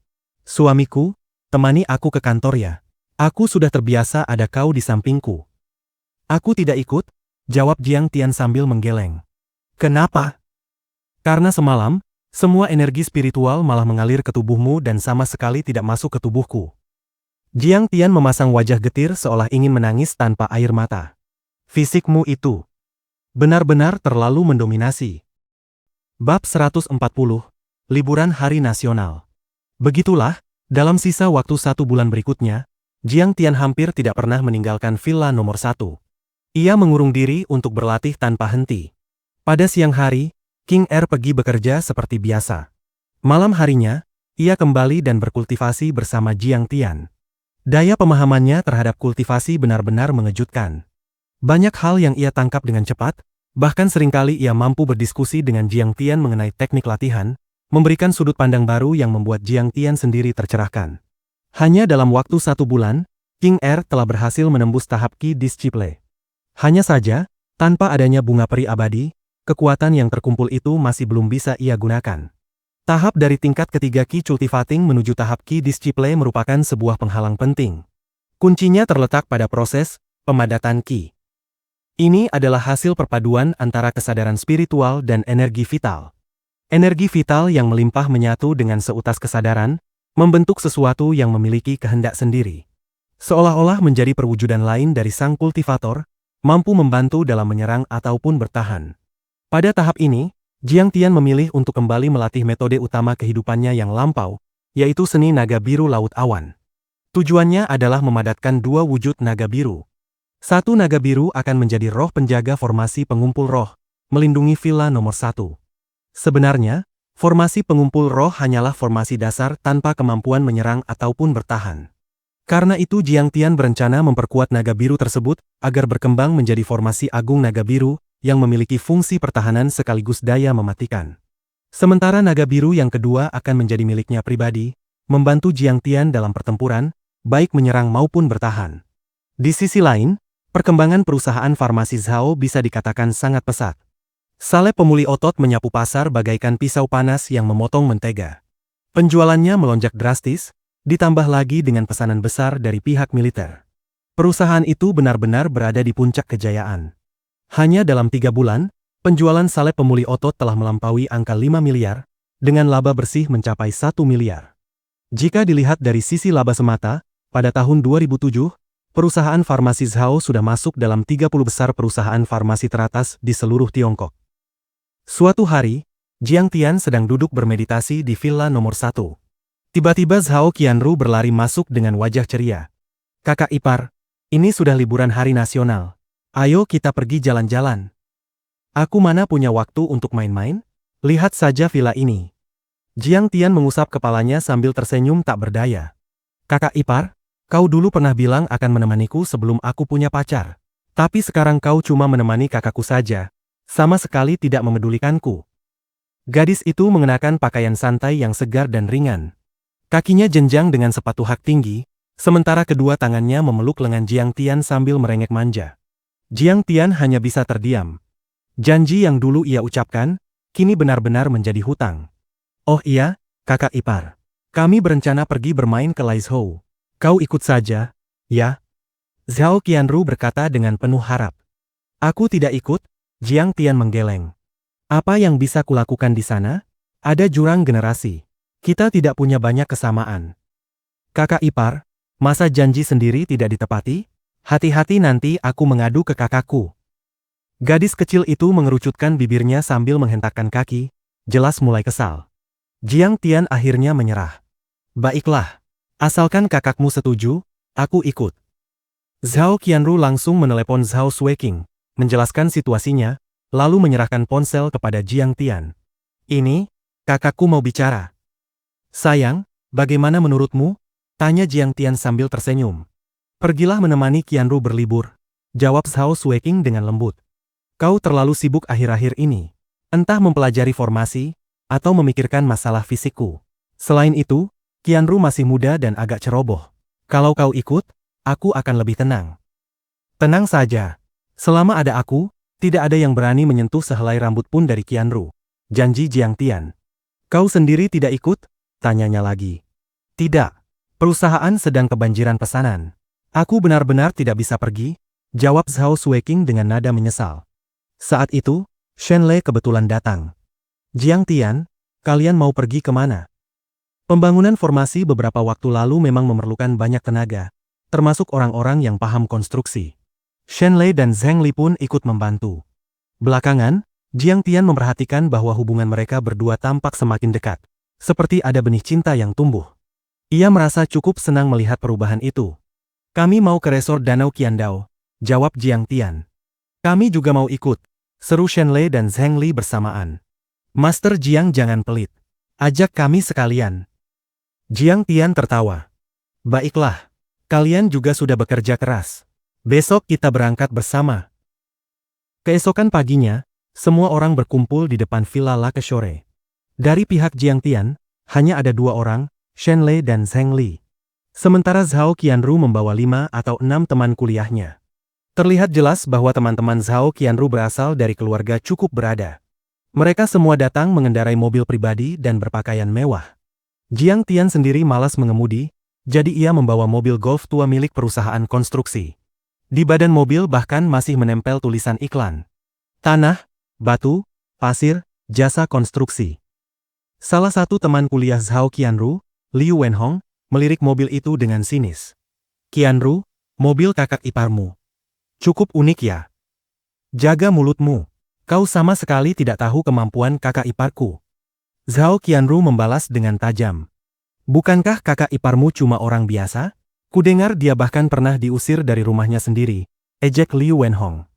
Suamiku, temani aku ke kantor ya. Aku sudah terbiasa ada kau di sampingku. Aku tidak ikut, jawab Jiang Tian sambil menggeleng. Kenapa? Karena semalam, semua energi spiritual malah mengalir ke tubuhmu dan sama sekali tidak masuk ke tubuhku. Jiang Tian memasang wajah getir seolah ingin menangis tanpa air mata. Fisikmu itu benar-benar terlalu mendominasi. Bab 140, Liburan Hari Nasional. Begitulah, dalam sisa waktu 1 bulan berikutnya, Jiang Tian hampir tidak pernah meninggalkan villa nomor 1. Ia mengurung diri untuk berlatih tanpa henti. Pada siang hari, King Air pergi bekerja seperti biasa. Malam harinya, ia kembali dan berkultivasi bersama Jiang Tian. Daya pemahamannya terhadap kultivasi benar-benar mengejutkan. Banyak hal yang ia tangkap dengan cepat, bahkan seringkali ia mampu berdiskusi dengan Jiang Tian mengenai teknik latihan, memberikan sudut pandang baru yang membuat Jiang Tian sendiri tercerahkan. Hanya dalam waktu 1 bulan, King Air telah berhasil menembus tahap Qi Disciple. Hanya saja, tanpa adanya bunga peri abadi, kekuatan yang terkumpul itu masih belum bisa ia gunakan. Tahap dari tingkat ketiga Qi Cultivating menuju tahap Qi Disciple merupakan sebuah penghalang penting. Kuncinya terletak pada proses pemadatan Qi. Ini adalah hasil perpaduan antara kesadaran spiritual dan energi vital. Energi vital yang melimpah menyatu dengan seutas kesadaran, membentuk sesuatu yang memiliki kehendak sendiri. Seolah-olah menjadi perwujudan lain dari sang kultivator, mampu membantu dalam menyerang ataupun bertahan. Pada tahap ini, Jiang Tian memilih untuk kembali melatih metode utama kehidupannya yang lampau, yaitu seni naga biru laut awan. Tujuannya adalah memadatkan 2 wujud naga biru. Satu naga biru akan menjadi roh penjaga formasi pengumpul roh, melindungi villa nomor 1. Sebenarnya, formasi pengumpul roh hanyalah formasi dasar tanpa kemampuan menyerang ataupun bertahan. Karena itu Jiang Tian berencana memperkuat naga biru tersebut agar berkembang menjadi formasi agung naga biru yang memiliki fungsi pertahanan sekaligus daya mematikan. Sementara naga biru yang kedua akan menjadi miliknya pribadi, membantu Jiang Tian dalam pertempuran, baik menyerang maupun bertahan. Di sisi lain, perkembangan perusahaan farmasi Zhao bisa dikatakan sangat pesat. Salep pemulih otot menyapu pasar bagaikan pisau panas yang memotong mentega. Penjualannya melonjak drastis, ditambah lagi dengan pesanan besar dari pihak militer. Perusahaan itu benar-benar berada di puncak kejayaan. Hanya dalam 3 bulan, penjualan salep pemulih otot telah melampaui angka 5 miliar, dengan laba bersih mencapai 1 miliar. Jika dilihat dari sisi laba semata, pada tahun 2007, perusahaan farmasi Zhao sudah masuk dalam 30 besar perusahaan farmasi teratas di seluruh Tiongkok. Suatu hari, Jiang Tian sedang duduk bermeditasi di villa nomor 1. Tiba-tiba Zhao Qianru berlari masuk dengan wajah ceria. "Kakak ipar, ini sudah liburan hari nasional. Ayo kita pergi jalan-jalan." "Aku mana punya waktu untuk main-main? Lihat saja villa ini." Jiang Tian mengusap kepalanya sambil tersenyum tak berdaya. "Kakak ipar, kau dulu pernah bilang akan menemaniku sebelum aku punya pacar. Tapi sekarang kau cuma menemani kakakku saja. Sama sekali tidak memedulikanku." Gadis itu mengenakan pakaian santai yang segar dan ringan. Kakinya jenjang dengan sepatu hak tinggi, sementara kedua tangannya memeluk lengan Jiang Tian sambil merengek manja. Jiang Tian hanya bisa terdiam. Janji yang dulu ia ucapkan, kini benar-benar menjadi hutang. "Oh iya, kakak ipar. Kami berencana pergi bermain ke Laizhou. Kau ikut saja, ya?" Zhao Qianru berkata dengan penuh harap. "Aku tidak ikut," Jiang Tian menggeleng. "Apa yang bisa kulakukan di sana? Ada jurang generasi. Kita tidak punya banyak kesamaan." "Kakak ipar, masa janji sendiri tidak ditepati? Hati-hati nanti aku mengadu ke kakakku." Gadis kecil itu mengerucutkan bibirnya sambil menghentakkan kaki, jelas mulai kesal. Jiang Tian akhirnya menyerah. "Baiklah. Asalkan kakakmu setuju, aku ikut." Zhao Qianru langsung menelepon Zhao Shueqing, menjelaskan situasinya, lalu menyerahkan ponsel kepada Jiang Tian. "Ini, kakakku mau bicara." "Sayang, bagaimana menurutmu?" tanya Jiang Tian sambil tersenyum. "Pergilah menemani Qianru berlibur," jawab Zhao Shueqing dengan lembut. "Kau terlalu sibuk akhir-akhir ini. Entah mempelajari formasi, atau memikirkan masalah fisikku. Selain itu, Qianru masih muda dan agak ceroboh. Kalau kau ikut, aku akan lebih tenang." "Tenang saja. Selama ada aku, tidak ada yang berani menyentuh sehelai rambut pun dari Qianru," janji Jiang Tian. "Kau sendiri tidak ikut?" tanyanya lagi. "Tidak. Perusahaan sedang kebanjiran pesanan. Aku benar-benar tidak bisa pergi," jawab Zhao Shueqing dengan nada menyesal. Saat itu, Shen Lei kebetulan datang. "Jiang Tian, kalian mau pergi kemana?" Pembangunan formasi beberapa waktu lalu memang memerlukan banyak tenaga, termasuk orang-orang yang paham konstruksi. Shen Lei dan Zheng Li pun ikut membantu. Belakangan, Jiang Tian memperhatikan bahwa hubungan mereka berdua tampak semakin dekat, seperti ada benih cinta yang tumbuh. Ia merasa cukup senang melihat perubahan itu. "Kami mau ke resort Danau Qiandao," jawab Jiang Tian. "Kami juga mau ikut," seru Shen Lei dan Zheng Li bersamaan. "Master Jiang jangan pelit. Ajak kami sekalian." Jiang Tian tertawa. "Baiklah. Kalian juga sudah bekerja keras. Besok kita berangkat bersama." Keesokan paginya, semua orang berkumpul di depan Villa Lakeshore. Dari pihak Jiang Tian, hanya ada 2 orang, Shen Lei dan Zheng Li. Sementara Zhao Qianru membawa 5 atau 6 teman kuliahnya. Terlihat jelas bahwa teman-teman Zhao Qianru berasal dari keluarga cukup berada. Mereka semua datang mengendarai mobil pribadi dan berpakaian mewah. Jiang Tian sendiri malas mengemudi, jadi ia membawa mobil golf tua milik perusahaan konstruksi. Di badan mobil bahkan masih menempel tulisan iklan. "Tanah, batu, pasir, jasa konstruksi." Salah satu teman kuliah Zhao Qianru, Liu Wenhong, melirik mobil itu dengan sinis. "Qianru, mobil kakak iparmu. Cukup unik ya. Jaga mulutmu. Kau sama sekali tidak tahu kemampuan kakak iparku." Zhao Qianru membalas dengan tajam. "Bukankah kakak iparmu cuma orang biasa? Kudengar dia bahkan pernah diusir dari rumahnya sendiri," ejek Liu Wenhong.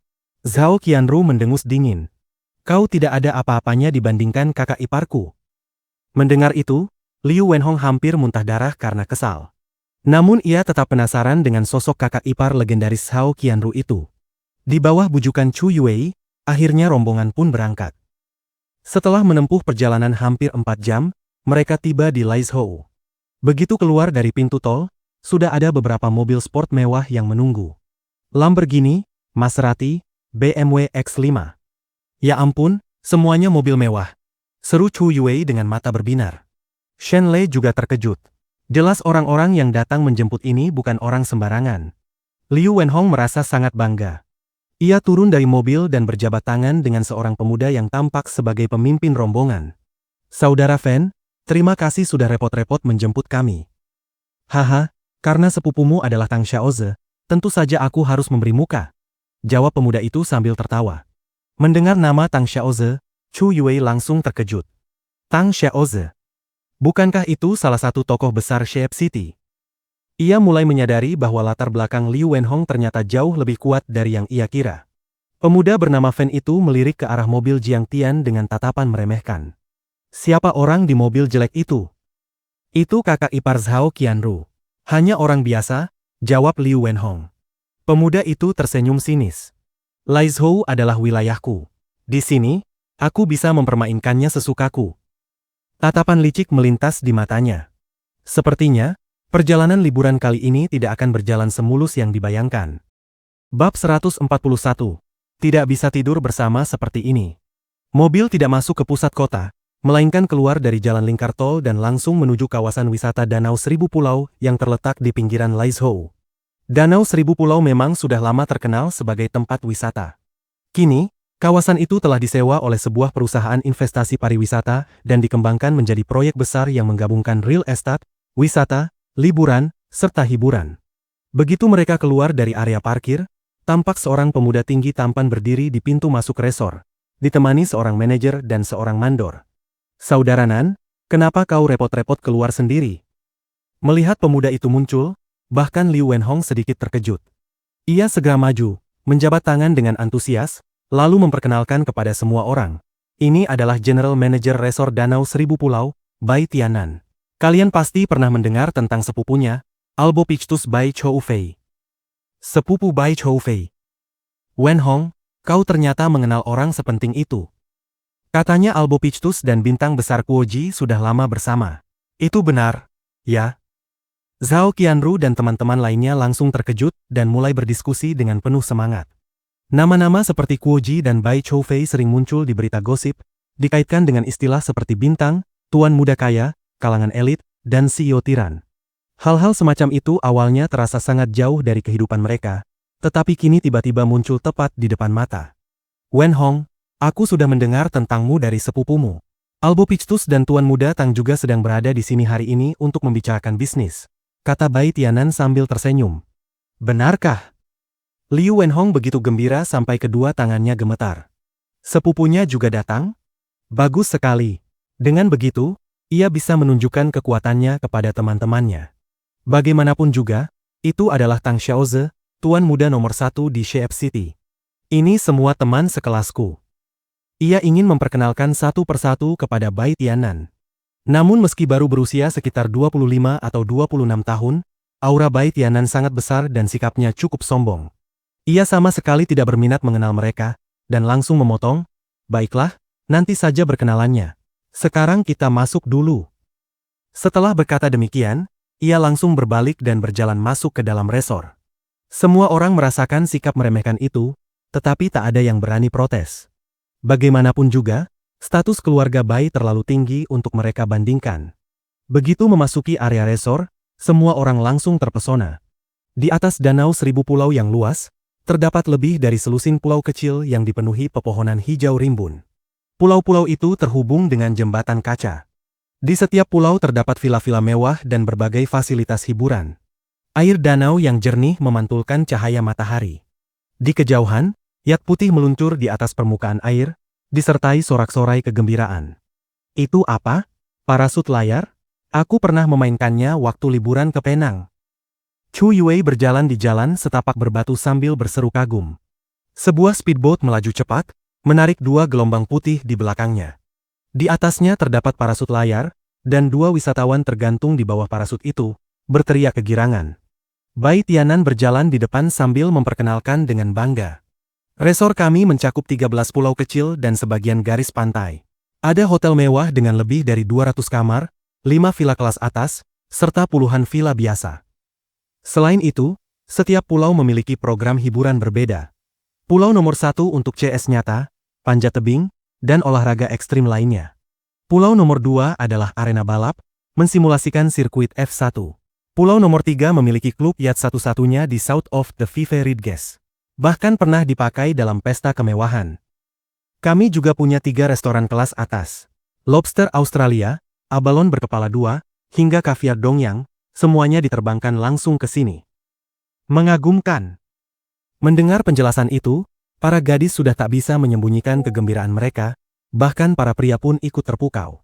Zhao Qianru mendengus dingin. "Kau tidak ada apa-apanya dibandingkan kakak iparku." Mendengar itu, Liu Wenhong hampir muntah darah karena kesal. Namun ia tetap penasaran dengan sosok kakak ipar legendaris Zhao Qianru itu. Di bawah bujukan Chu Yue, akhirnya rombongan pun berangkat. Setelah menempuh perjalanan hampir 4 jam, mereka tiba di Laizhou. Begitu keluar dari pintu tol, sudah ada beberapa mobil sport mewah yang menunggu. Lamborghini, Maserati, BMW X5. "Ya ampun, semuanya mobil mewah," seru Chu Yue dengan mata berbinar. Shen Lei juga terkejut. Jelas orang-orang yang datang menjemput ini bukan orang sembarangan. Liu Wenhong merasa sangat bangga. Ia turun dari mobil dan berjabat tangan dengan seorang pemuda yang tampak sebagai pemimpin rombongan. Saudara Fen, terima kasih sudah repot-repot menjemput kami. Haha, karena sepupumu adalah Tang Xiaoze, tentu saja aku harus memberi muka. Jawab pemuda itu sambil tertawa. Mendengar nama Tang Xiaoze, Chu Yue langsung terkejut. Tang Xiaoze. Bukankah itu salah satu tokoh besar Shape City? Ia mulai menyadari bahwa latar belakang Liu Wenhong ternyata jauh lebih kuat dari yang ia kira. Pemuda bernama Fen itu melirik ke arah mobil Jiang Tian dengan tatapan meremehkan. Siapa orang di mobil jelek itu? Itu kakak ipar Zhao Qianru. Hanya orang biasa, jawab Liu Wenhong. Pemuda itu tersenyum sinis. Laizhou adalah wilayahku. Di sini, aku bisa mempermainkannya sesukaku. Tatapan licik melintas di matanya. Sepertinya, perjalanan liburan kali ini tidak akan berjalan semulus yang dibayangkan. Bab 141. Tidak bisa tidur bersama seperti ini. Mobil tidak masuk ke pusat kota, melainkan keluar dari jalan lingkar tol dan langsung menuju kawasan wisata Danau Seribu Pulau yang terletak di pinggiran Laizhou. Danau Seribu Pulau memang sudah lama terkenal sebagai tempat wisata. Kini, kawasan itu telah disewa oleh sebuah perusahaan investasi pariwisata dan dikembangkan menjadi proyek besar yang menggabungkan real estate, wisata, liburan, serta hiburan. Begitu mereka keluar dari area parkir, tampak seorang pemuda tinggi tampan berdiri di pintu masuk resor, ditemani seorang manajer dan seorang mandor. Saudara Nan, kenapa kau repot-repot keluar sendiri? Melihat pemuda itu muncul, bahkan Liu Wenhong sedikit terkejut. Ia segera maju, menjabat tangan dengan antusias, lalu memperkenalkan kepada semua orang. Ini adalah General Manager Resor Danau Seribu Pulau, Bai Tianan. Kalian pasti pernah mendengar tentang sepupunya, Albopictus Bai Choufei. Sepupu Bai Choufei. Wenhong, kau ternyata mengenal orang sepenting itu. Katanya Albopictus dan bintang besar Kuoji sudah lama bersama. Itu benar, ya? Zhao Qianru dan teman-teman lainnya langsung terkejut dan mulai berdiskusi dengan penuh semangat. Nama-nama seperti Kuoji dan Bai Choufei sering muncul di berita gosip, dikaitkan dengan istilah seperti bintang, tuan muda kaya, kalangan elit, dan CEO tiran. Hal-hal semacam itu awalnya terasa sangat jauh dari kehidupan mereka, tetapi kini tiba-tiba muncul tepat di depan mata. Wenhong, aku sudah mendengar tentangmu dari sepupumu. Albopictus dan tuan muda Tang juga sedang berada di sini hari ini untuk membicarakan bisnis, kata Bai Tianan sambil tersenyum. Benarkah? Liu Wenhong begitu gembira sampai kedua tangannya gemetar. Sepupunya juga datang? Bagus sekali. Dengan begitu, ia bisa menunjukkan kekuatannya kepada teman-temannya. Bagaimanapun juga, itu adalah Tang Xiaoze, tuan muda nomor 1 di Shape City. Ini semua teman sekelasku. Ia ingin memperkenalkan satu persatu kepada Bai Tianan. Namun meski baru berusia sekitar 25 atau 26 tahun, aura Bai Tianan sangat besar dan sikapnya cukup sombong. Ia sama sekali tidak berminat mengenal mereka, dan langsung memotong, baiklah, nanti saja berkenalannya. Sekarang kita masuk dulu. Setelah berkata demikian, ia langsung berbalik dan berjalan masuk ke dalam resor. Semua orang merasakan sikap meremehkan itu, tetapi tak ada yang berani protes. Bagaimanapun juga, status keluarga Bai terlalu tinggi untuk mereka bandingkan. Begitu memasuki area resor, semua orang langsung terpesona. Di atas danau Seribu Pulau yang luas, terdapat lebih dari selusin pulau kecil yang dipenuhi pepohonan hijau rimbun. Pulau-pulau itu terhubung dengan jembatan kaca. Di setiap pulau terdapat villa-villa mewah dan berbagai fasilitas hiburan. Air danau yang jernih memantulkan cahaya matahari. Di kejauhan, yat putih meluncur di atas permukaan air, disertai sorak-sorai kegembiraan. Itu apa? Parasut layar? Aku pernah memainkannya waktu liburan ke Penang. Chu Yue berjalan di jalan setapak berbatu sambil berseru kagum. Sebuah speedboat melaju cepat, menarik dua gelombang putih di belakangnya. Di atasnya terdapat parasut layar, dan dua wisatawan tergantung di bawah parasut itu, berteriak kegirangan. Bai Tianan berjalan di depan sambil memperkenalkan dengan bangga. Resor kami mencakup 13 pulau kecil dan sebagian garis pantai. Ada hotel mewah dengan lebih dari 200 kamar, 5 villa kelas atas, serta puluhan villa biasa. Selain itu, setiap pulau memiliki program hiburan berbeda. Pulau nomor 1 untuk CS nyata, panjat tebing, dan olahraga ekstrim lainnya. Pulau nomor 2 adalah arena balap, mensimulasikan sirkuit F1. Pulau nomor 3 memiliki klub yacht satu-satunya di South of the Fife Ridges. Bahkan pernah dipakai dalam pesta kemewahan. Kami juga punya 3 restoran kelas atas. Lobster Australia, abalon berkepala 2, hingga kaviar Dongyang, semuanya diterbangkan langsung ke sini. Mengagumkan. Mendengar penjelasan itu, para gadis sudah tak bisa menyembunyikan kegembiraan mereka, bahkan para pria pun ikut terpukau.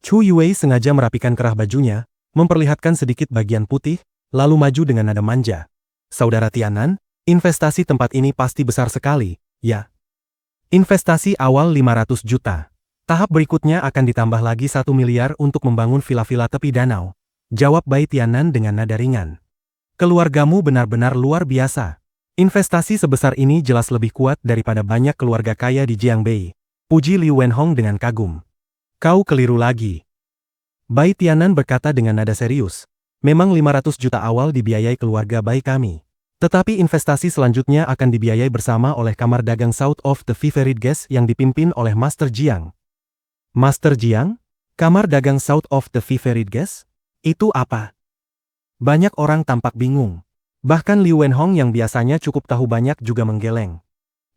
Chu Yue sengaja merapikan kerah bajunya, memperlihatkan sedikit bagian putih, lalu maju dengan nada manja. Saudara Tianan, investasi tempat ini pasti besar sekali, ya? Investasi awal 500 juta. Tahap berikutnya akan ditambah lagi 1 miliar untuk membangun villa-villa tepi danau. Jawab Bai Tianan dengan nada ringan. Keluargamu benar-benar luar biasa. Investasi sebesar ini jelas lebih kuat daripada banyak keluarga kaya di Jiangbei. Puji Liu Wenhong dengan kagum. Kau keliru lagi. Bai Tianan berkata dengan nada serius, memang 500 juta awal dibiayai keluarga Bai kami. Tetapi investasi selanjutnya akan dibiayai bersama oleh Kamar Dagang South of the Fife Ridges yang dipimpin oleh Master Jiang. Master Jiang? Kamar Dagang South of the Fife Ridges? Itu apa? Banyak orang tampak bingung. Bahkan Liu Wenhong yang biasanya cukup tahu banyak juga menggeleng.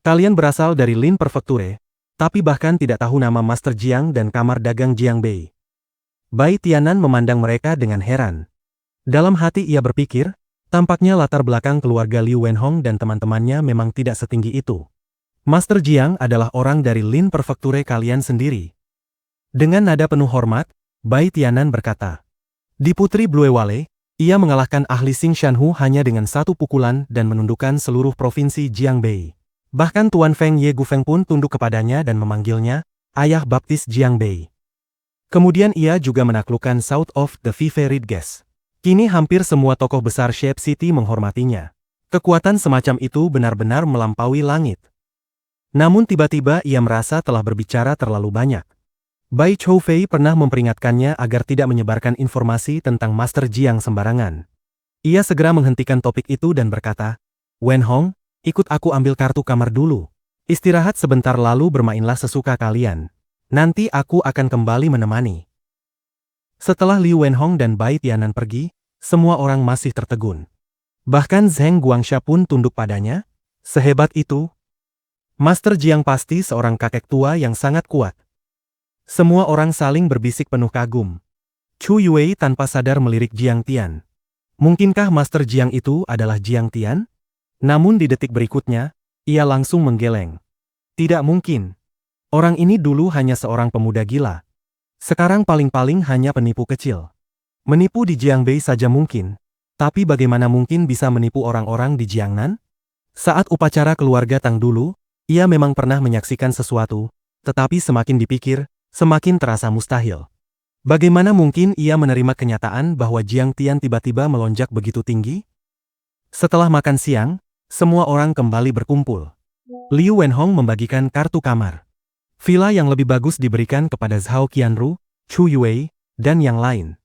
Kalian berasal dari Lin Prefekture, tapi bahkan tidak tahu nama Master Jiang dan Kamar Dagang Jiangbei. Bai Tianan memandang mereka dengan heran. Dalam hati ia berpikir, tampaknya latar belakang keluarga Liu Wenhong dan teman-temannya memang tidak setinggi itu. Master Jiang adalah orang dari Lin Prefekture kalian sendiri. Dengan nada penuh hormat, Bai Tianan berkata, di Putri Bluewale, ia mengalahkan ahli Xing Shanhu hanya dengan 1 pukulan dan menundukkan seluruh provinsi Jiangbei. Bahkan Tuan Feng Ye Gufeng pun tunduk kepadanya dan memanggilnya, Ayah Baptis Jiangbei. Kemudian ia juga menaklukkan South of the Fife Ridges. Kini hampir semua tokoh besar Shape City menghormatinya. Kekuatan semacam itu benar-benar melampaui langit. Namun tiba-tiba ia merasa telah berbicara terlalu banyak. Bai Choufei pernah memperingatkannya agar tidak menyebarkan informasi tentang Master Jiang sembarangan. Ia segera menghentikan topik itu dan berkata, Wenhong, ikut aku ambil kartu kamar dulu. Istirahat sebentar lalu bermainlah sesuka kalian. Nanti aku akan kembali menemani. Setelah Liu Wenhong dan Bai Tianan pergi, semua orang masih tertegun. Bahkan Zheng Guangsha pun tunduk padanya. Sehebat itu, Master Jiang pasti seorang kakek tua yang sangat kuat. Semua orang saling berbisik penuh kagum. Chu Yue tanpa sadar melirik Jiang Tian. Mungkinkah Master Jiang itu adalah Jiang Tian? Namun di detik berikutnya, ia langsung menggeleng. Tidak mungkin. Orang ini dulu hanya seorang pemuda gila. Sekarang paling-paling hanya penipu kecil. Menipu di Jiangbei saja mungkin, tapi bagaimana mungkin bisa menipu orang-orang di Jiangnan? Saat upacara keluarga Tang dulu, ia memang pernah menyaksikan sesuatu, tetapi semakin dipikir, semakin terasa mustahil. Bagaimana mungkin ia menerima kenyataan bahwa Jiang Tian tiba-tiba melonjak begitu tinggi? Setelah makan siang, semua orang kembali berkumpul. Liu Wenhong membagikan kartu kamar. Villa yang lebih bagus diberikan kepada Zhao Qianru, Chu Yue, dan yang lain.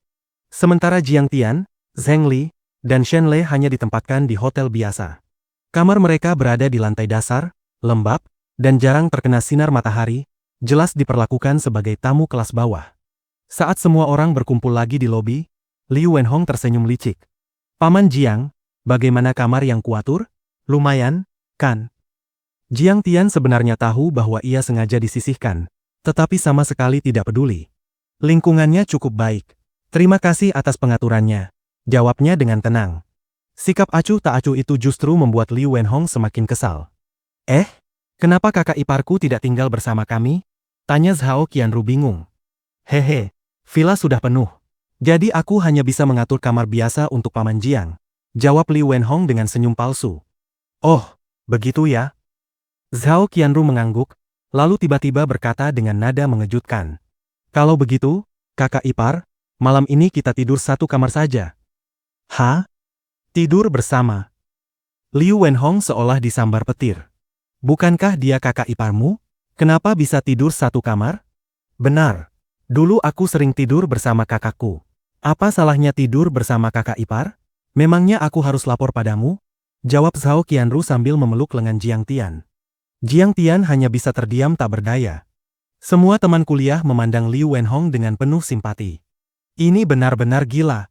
Sementara Jiang Tian, Zheng Li, dan Shen Le hanya ditempatkan di hotel biasa. Kamar mereka berada di lantai dasar, lembab, dan jarang terkena sinar matahari, jelas diperlakukan sebagai tamu kelas bawah. Saat semua orang berkumpul lagi di lobi, Liu Wenhong tersenyum licik. Paman Jiang, bagaimana kamar yang kuatur? Lumayan, kan? Jiang Tian sebenarnya tahu bahwa ia sengaja disisihkan, tetapi sama sekali tidak peduli. Lingkungannya cukup baik. Terima kasih atas pengaturannya, jawabnya dengan tenang. Sikap acuh tak acuh itu justru membuat Liu Wenhong semakin kesal. Kenapa kakak iparku tidak tinggal bersama kami? Tanya Zhao Qianru bingung. Hehe, villa sudah penuh. Jadi aku hanya bisa mengatur kamar biasa untuk Paman Jiang, jawab Liu Wenhong dengan senyum palsu. Oh, begitu ya? Zhao Qianru mengangguk, lalu tiba-tiba berkata dengan nada mengejutkan. Kalau begitu, kakak ipar, malam ini kita tidur satu kamar saja. Hah? Tidur bersama? Liu Wenhong seolah disambar petir. Bukankah dia kakak iparmu? Kenapa bisa tidur satu kamar? Benar. Dulu aku sering tidur bersama kakakku. Apa salahnya tidur bersama kakak ipar? Memangnya aku harus lapor padamu? Jawab Zhao Qianru sambil memeluk lengan Jiang Tian. Jiang Tian hanya bisa terdiam tak berdaya. Semua teman kuliah memandang Liu Wenhong dengan penuh simpati. Ini benar-benar gila.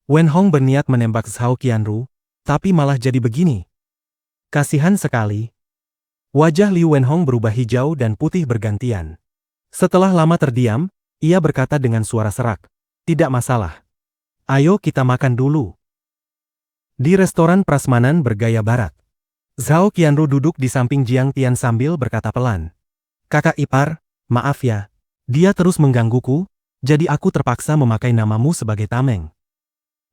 Wen Hong berniat menembak Zhao Qianru, tapi malah jadi begini. Kasihan sekali. Wajah Liu Wenhong berubah hijau dan putih bergantian. Setelah lama terdiam, ia berkata dengan suara serak, "Tidak masalah. Ayo kita makan dulu." Di restoran prasmanan bergaya barat, Zhao Qianru duduk di samping Jiang Tian sambil berkata pelan, "Kakak ipar, maaf ya. Dia terus menggangguku, jadi aku terpaksa memakai namamu sebagai tameng."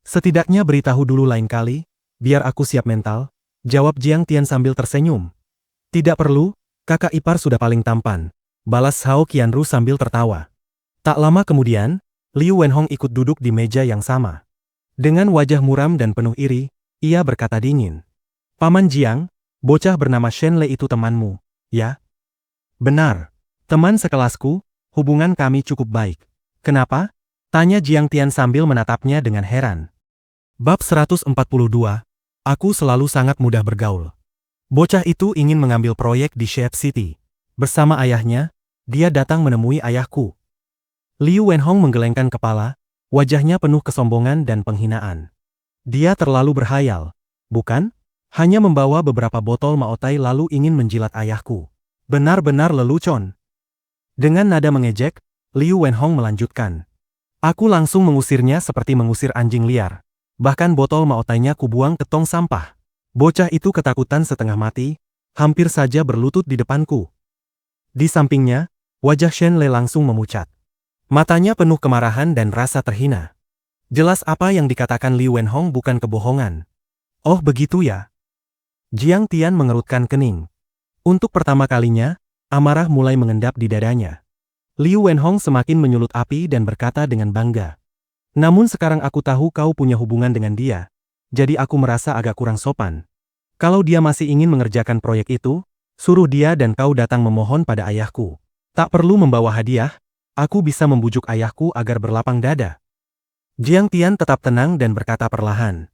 "Setidaknya beritahu dulu lain kali, biar aku siap mental," jawab Jiang Tian sambil tersenyum. "Tidak perlu, kakak ipar sudah paling tampan," balas Zhao Qianru sambil tertawa. Tak lama kemudian, Liu Wenhong ikut duduk di meja yang sama. Dengan wajah muram dan penuh iri, ia berkata dingin, "Paman Jiang, bocah bernama Shen Lei itu temanmu, ya?" "Benar. Teman sekelasku, hubungan kami cukup baik." "Kenapa?" tanya Jiang Tian sambil menatapnya dengan heran. Bab 142, aku selalu sangat mudah bergaul. Bocah itu ingin mengambil proyek di Shape City. Bersama ayahnya, dia datang menemui ayahku. Liu Wenhong menggelengkan kepala, wajahnya penuh kesombongan dan penghinaan. Dia terlalu berhayal, bukan? Hanya membawa beberapa botol maotai lalu ingin menjilat ayahku. Benar-benar lelucon. Dengan nada mengejek, Liu Wenhong melanjutkan. Aku langsung mengusirnya seperti mengusir anjing liar. Bahkan botol maotainya kubuang ke tong sampah. Bocah itu ketakutan setengah mati, hampir saja berlutut di depanku. Di sampingnya, wajah Shen Lei langsung memucat. Matanya penuh kemarahan dan rasa terhina. Jelas apa yang dikatakan Liu Wenhong bukan kebohongan. Oh begitu ya? Jiang Tian mengerutkan kening. Untuk pertama kalinya, amarah mulai mengendap di dadanya. Liu Wenhong semakin menyulut api dan berkata dengan bangga. "Namun sekarang aku tahu kau punya hubungan dengan dia, jadi aku merasa agak kurang sopan. Kalau dia masih ingin mengerjakan proyek itu, suruh dia dan kau datang memohon pada ayahku. Tak perlu membawa hadiah, aku bisa membujuk ayahku agar berlapang dada." Jiang Tian tetap tenang dan berkata perlahan.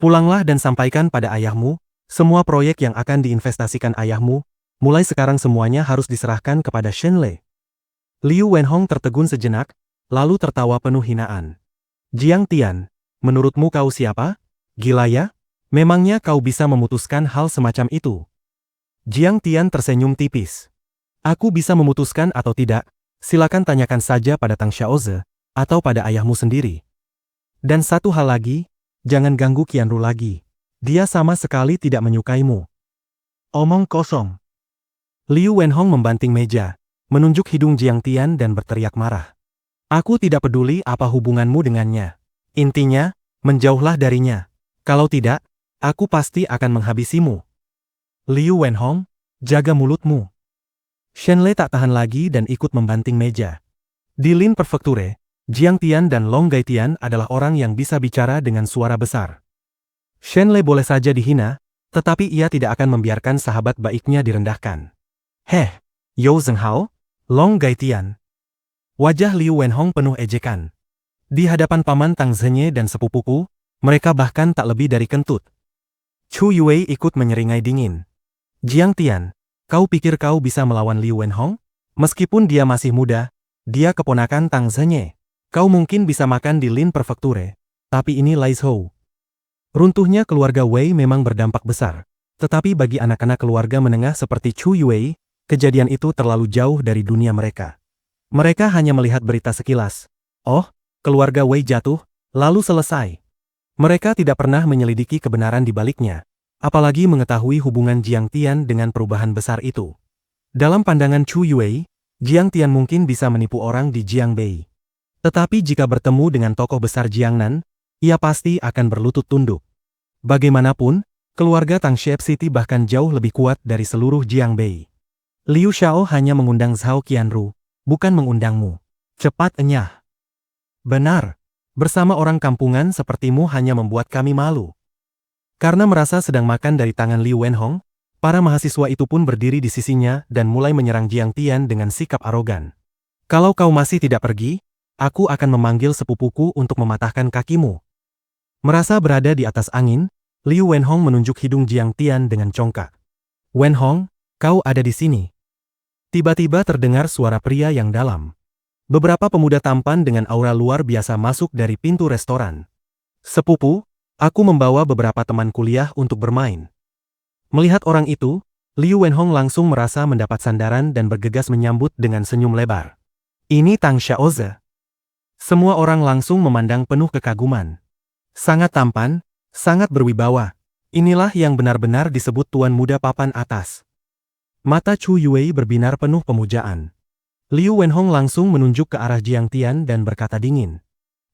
"Pulanglah dan sampaikan pada ayahmu, semua proyek yang akan diinvestasikan ayahmu, mulai sekarang semuanya harus diserahkan kepada Shen Lei." Liu Wenhong tertegun sejenak, lalu tertawa penuh hinaan. "Jiang Tian, menurutmu kau siapa? Gila ya? Memangnya kau bisa memutuskan hal semacam itu?" Jiang Tian tersenyum tipis. "Aku bisa memutuskan atau tidak, silakan tanyakan saja pada Tang Xiaoze, atau pada ayahmu sendiri. Dan satu hal lagi, jangan ganggu Qianru lagi. Dia sama sekali tidak menyukaimu." "Omong kosong." Liu Wenhong membanting meja, menunjuk hidung Jiang Tian dan berteriak marah. "Aku tidak peduli apa hubunganmu dengannya. Intinya, menjauhlah darinya. Kalau tidak, aku pasti akan menghabisimu." "Liu Wenhong, jaga mulutmu." Shen Lei tak tahan lagi dan ikut membanting meja. Di Lin Prefekture, Jiang Tian dan Long Gaitian adalah orang yang bisa bicara dengan suara besar. Shen Lei boleh saja dihina, tetapi ia tidak akan membiarkan sahabat baiknya direndahkan. "Heh, Yao Zhenghao, Long Gaitian." Wajah Liu Wenhong penuh ejekan. Di hadapan paman Tang Zhenye dan sepupuku, mereka bahkan tak lebih dari kentut. Chu Yue ikut menyeringai dingin. "Jiang Tian, kau pikir kau bisa melawan Liu Wenhong? Meskipun dia masih muda, dia keponakan Tang Zhenye. Kau mungkin bisa makan di Lin Prefekture, tapi ini Laizhou." Runtuhnya keluarga Wei memang berdampak besar. Tetapi bagi anak-anak keluarga menengah seperti Chu Yue, kejadian itu terlalu jauh dari dunia mereka. Mereka hanya melihat berita sekilas. Oh, keluarga Wei jatuh, lalu selesai. Mereka tidak pernah menyelidiki kebenaran di baliknya, apalagi mengetahui hubungan Jiang Tian dengan perubahan besar itu. Dalam pandangan Chu Yue, Jiang Tian mungkin bisa menipu orang di Jiangbei. Tetapi jika bertemu dengan tokoh besar Jiangnan, ia pasti akan berlutut tunduk. Bagaimanapun, keluarga Tang Shape City bahkan jauh lebih kuat dari seluruh Jiangbei. Liu Xiao hanya mengundang Zhao Qianru, bukan mengundangmu. Cepat enyah. Benar. Bersama orang kampungan sepertimu hanya membuat kami malu. Karena merasa sedang makan dari tangan Liu Wenhong, para mahasiswa itu pun berdiri di sisinya dan mulai menyerang Jiang Tian dengan sikap arogan. "Kalau kau masih tidak pergi, aku akan memanggil sepupuku untuk mematahkan kakimu." Merasa berada di atas angin, Liu Wenhong menunjuk hidung Jiang Tian dengan congkak. "Wenhong, kau ada di sini." Tiba-tiba terdengar suara pria yang dalam. Beberapa pemuda tampan dengan aura luar biasa masuk dari pintu restoran. Sepupu, aku membawa beberapa teman kuliah untuk bermain. Melihat orang itu, Liu Wenhong langsung merasa mendapat sandaran dan bergegas menyambut dengan senyum lebar. Ini Tang Xiaoze. Semua orang langsung memandang penuh kekaguman. Sangat tampan, sangat berwibawa. Inilah yang benar-benar disebut tuan muda papan atas. Mata Chu Yue berbinar penuh pemujaan. Liu Wenhong langsung menunjuk ke arah Jiang Tian dan berkata dingin.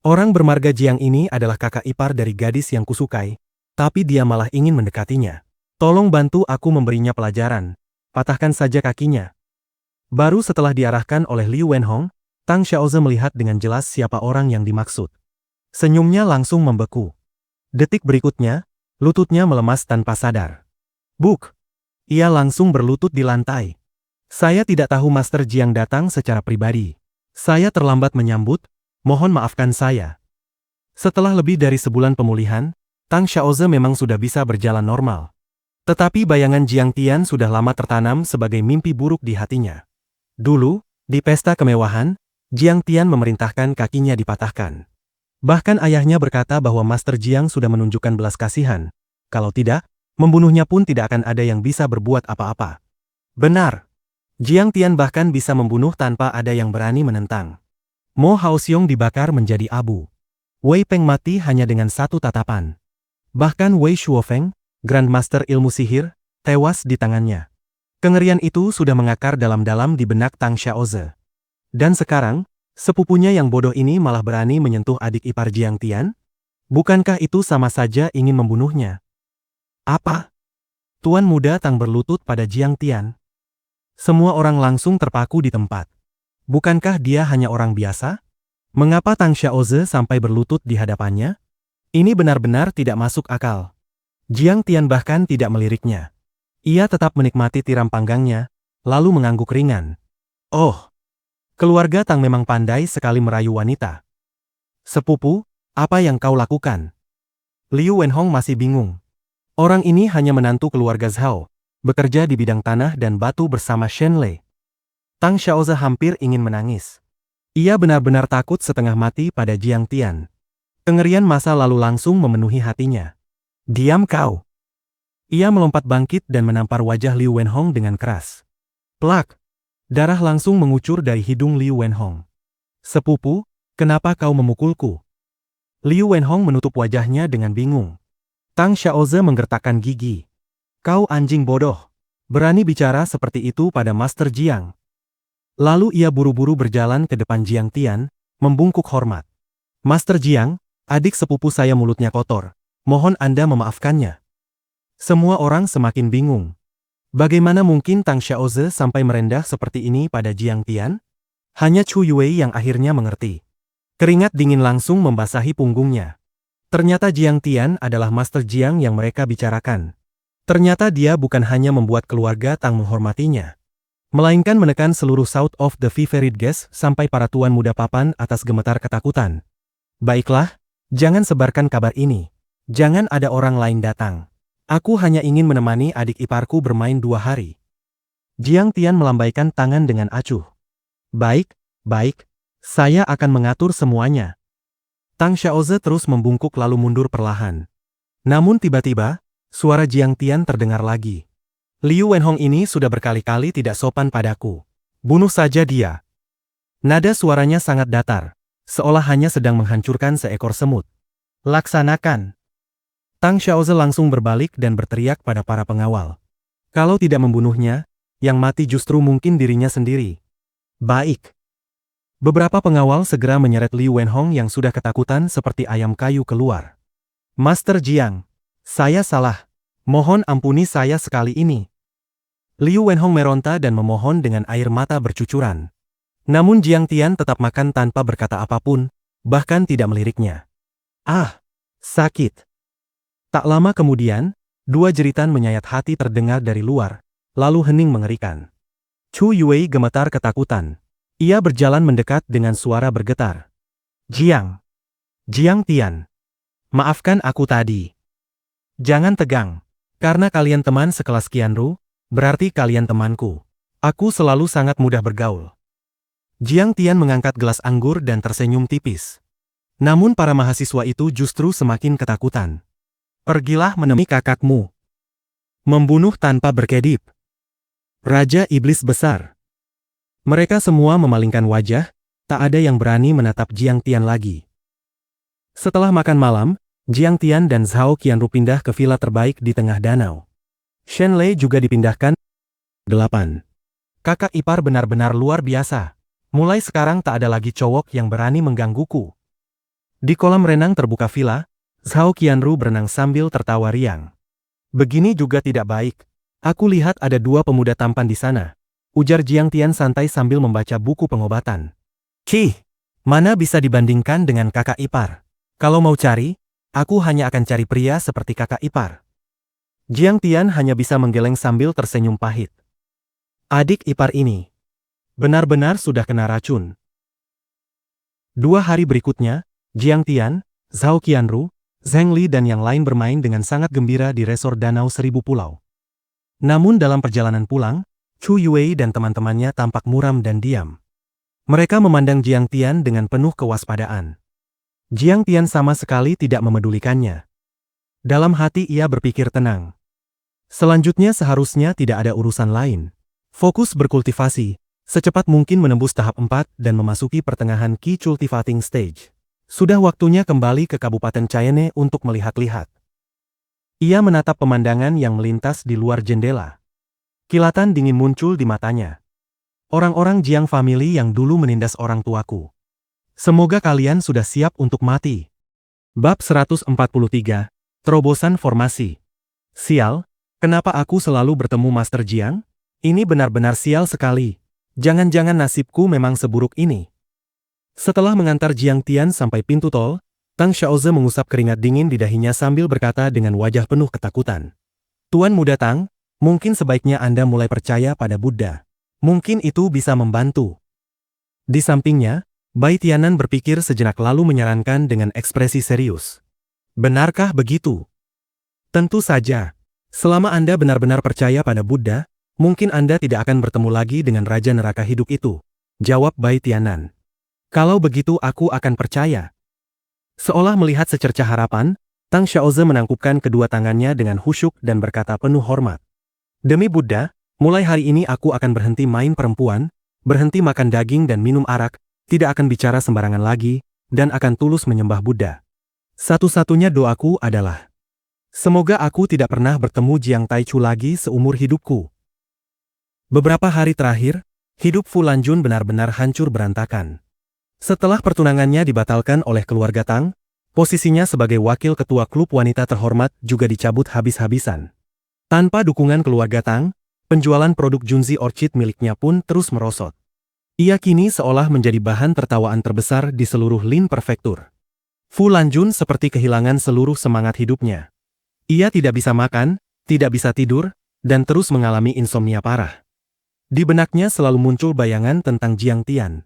Orang bermarga Jiang ini adalah kakak ipar dari gadis yang kusukai, tapi dia malah ingin mendekatinya. Tolong bantu aku memberinya pelajaran. Patahkan saja kakinya. Baru setelah diarahkan oleh Liu Wenhong, Tang Xiaoze melihat dengan jelas siapa orang yang dimaksud. Senyumnya langsung membeku. Detik berikutnya, lututnya melemas tanpa sadar. Buk! Ia langsung berlutut di lantai. Saya tidak tahu Master Jiang datang secara pribadi. Saya terlambat menyambut, mohon maafkan saya. Setelah lebih dari sebulan pemulihan, Tang Xiaoze memang sudah bisa berjalan normal. Tetapi bayangan Jiang Tian sudah lama tertanam sebagai mimpi buruk di hatinya. Dulu, di pesta kemewahan, Jiang Tian memerintahkan kakinya dipatahkan. Bahkan ayahnya berkata bahwa Master Jiang sudah menunjukkan belas kasihan. Kalau tidak, membunuhnya pun tidak akan ada yang bisa berbuat apa-apa. Benar. Jiang Tian bahkan bisa membunuh tanpa ada yang berani menentang. Mo Haoxiong dibakar menjadi abu. Wei Peng mati hanya dengan satu tatapan. Bahkan Wei Shuofeng, Grandmaster ilmu sihir, tewas di tangannya. Kengerian itu sudah mengakar dalam-dalam di benak Tang Xiaoze. Dan sekarang, sepupunya yang bodoh ini malah berani menyentuh adik ipar Jiang Tian? Bukankah itu sama saja ingin membunuhnya? Apa? Tuan muda Tang berlutut pada Jiang Tian. Semua orang langsung terpaku di tempat. Bukankah dia hanya orang biasa? Mengapa Tang Xiaoze sampai berlutut di hadapannya? Ini benar-benar tidak masuk akal. Jiang Tian bahkan tidak meliriknya. Ia tetap menikmati tiram panggangnya, lalu mengangguk ringan. Oh, keluarga Tang memang pandai sekali merayu wanita. Sepupu, apa yang kau lakukan? Liu Wenhong masih bingung. Orang ini hanya menantu keluarga Zhao, bekerja di bidang tanah dan batu bersama Shen Lei. Tang Xiaoze hampir ingin menangis. Ia benar-benar takut setengah mati pada Jiang Tian. Kengerian masa lalu langsung memenuhi hatinya. Diam kau! Ia melompat bangkit dan menampar wajah Liu Wenhong dengan keras. Plak! Darah langsung mengucur dari hidung Liu Wenhong. Sepupu, kenapa kau memukulku? Liu Wenhong menutup wajahnya dengan bingung. Tang Xiaoze menggertakkan gigi. Kau anjing bodoh! Berani bicara seperti itu pada Master Jiang. Lalu ia buru-buru berjalan ke depan Jiang Tian, membungkuk hormat. Master Jiang, adik sepupu saya mulutnya kotor. Mohon Anda memaafkannya. Semua orang semakin bingung. Bagaimana mungkin Tang Xiaoze sampai merendah seperti ini pada Jiang Tian? Hanya Chu Yue yang akhirnya mengerti. Keringat dingin langsung membasahi punggungnya. Ternyata Jiang Tian adalah Master Jiang yang mereka bicarakan. Ternyata dia bukan hanya membuat keluarga Tang menghormatinya, melainkan menekan seluruh South of the Viverid Guest sampai para tuan muda papan atas gemetar ketakutan. Baiklah, jangan sebarkan kabar ini. Jangan ada orang lain datang. Aku hanya ingin menemani adik iparku bermain 2 hari. Jiang Tian melambaikan tangan dengan acuh. Baik, baik. Saya akan mengatur semuanya. Tang Xiaoze terus membungkuk lalu mundur perlahan. Namun tiba-tiba, suara Jiang Tian terdengar lagi. Liu Wenhong ini sudah berkali-kali tidak sopan padaku. Bunuh saja dia. Nada suaranya sangat datar, seolah hanya sedang menghancurkan seekor semut. Laksanakan. Tang Xiaoze langsung berbalik dan berteriak pada para pengawal. Kalau tidak membunuhnya, yang mati justru mungkin dirinya sendiri. Baik. Beberapa pengawal segera menyeret Liu Wenhong yang sudah ketakutan seperti ayam kayu keluar. Master Jiang, saya salah. Mohon ampuni saya sekali ini. Liu Wenhong meronta dan memohon dengan air mata bercucuran. Namun Jiang Tian tetap makan tanpa berkata apapun, bahkan tidak meliriknya. Ah, sakit. Tak lama kemudian, 2 jeritan menyayat hati terdengar dari luar, lalu hening mengerikan. Chu Yue gemetar ketakutan. Ia berjalan mendekat dengan suara bergetar. Jiang Tian, maafkan aku tadi. Jangan tegang. Karena kalian teman sekelas Qianru, berarti kalian temanku. Aku selalu sangat mudah bergaul. Jiang Tian mengangkat gelas anggur dan tersenyum tipis. Namun para mahasiswa itu justru semakin ketakutan. Pergilah menemui kakakmu. Membunuh tanpa berkedip. Raja Iblis Besar. Mereka semua memalingkan wajah, tak ada yang berani menatap Jiang Tian lagi. Setelah makan malam, Jiang Tian dan Zhao Qianru pindah ke villa terbaik di tengah danau. Shen Lei juga dipindahkan. 8. Kakak ipar benar-benar luar biasa. Mulai sekarang tak ada lagi cowok yang berani menggangguku. Di kolam renang terbuka villa, Zhao Qianru berenang sambil tertawa riang. Begini juga tidak baik. Aku lihat ada dua pemuda tampan di sana, ujar Jiang Tian santai sambil membaca buku pengobatan. Mana bisa dibandingkan dengan kakak ipar. Kalau mau cari, aku hanya akan cari pria seperti kakak ipar. Jiang Tian hanya bisa menggeleng sambil tersenyum pahit. Adik ipar ini benar-benar sudah kena racun. 2 hari berikutnya, Jiang Tian, Zhao Qianru, Zheng Li dan yang lain bermain dengan sangat gembira di resor Danau Seribu Pulau. Namun dalam perjalanan pulang, Chu Yue dan teman-temannya tampak muram dan diam. Mereka memandang Jiang Tian dengan penuh kewaspadaan. Jiang Tian sama sekali tidak memedulikannya. Dalam hati ia berpikir tenang. Selanjutnya seharusnya tidak ada urusan lain. Fokus berkultivasi, secepat mungkin menembus tahap 4 dan memasuki pertengahan Key Cultivating Stage. Sudah waktunya kembali ke Kabupaten Chayenne untuk melihat-lihat. Ia menatap pemandangan yang melintas di luar jendela. Kilatan dingin muncul di matanya. Orang-orang Jiang family yang dulu menindas orang tuaku. Semoga kalian sudah siap untuk mati. Bab 143, Terobosan Formasi. Sial, kenapa aku selalu bertemu Master Jiang? Ini benar-benar sial sekali. Jangan-jangan nasibku memang seburuk ini. Setelah mengantar Jiang Tian sampai pintu tol, Tang Xiaoze mengusap keringat dingin di dahinya sambil berkata dengan wajah penuh ketakutan. Tuan Muda Tang, mungkin sebaiknya Anda mulai percaya pada Buddha. Mungkin itu bisa membantu. Di sampingnya, Bai Tianan berpikir sejenak lalu menyarankan dengan ekspresi serius. Benarkah begitu? Tentu saja. Selama Anda benar-benar percaya pada Buddha, mungkin Anda tidak akan bertemu lagi dengan Raja Neraka Hidup itu, jawab Bai Tianan. Kalau begitu aku akan percaya. Seolah melihat secercah harapan, Tang Xiaoze menangkupkan kedua tangannya dengan khusyuk dan berkata penuh hormat. Demi Buddha, mulai hari ini aku akan berhenti main perempuan, berhenti makan daging dan minum arak, tidak akan bicara sembarangan lagi, dan akan tulus menyembah Buddha. Satu-satunya doaku adalah, semoga aku tidak pernah bertemu Jiang Taichu lagi seumur hidupku. Beberapa hari terakhir, hidup Fu Lanjun benar-benar hancur berantakan. Setelah pertunangannya dibatalkan oleh keluarga Tang, posisinya sebagai wakil ketua klub wanita terhormat juga dicabut habis-habisan. Tanpa dukungan keluarga Tang, penjualan produk Junzi Orchid miliknya pun terus merosot. Ia kini seolah menjadi bahan tertawaan terbesar di seluruh Lin Prefektur. Fu Lanjun seperti kehilangan seluruh semangat hidupnya. Ia tidak bisa makan, tidak bisa tidur, dan terus mengalami insomnia parah. Di benaknya selalu muncul bayangan tentang Jiang Tian.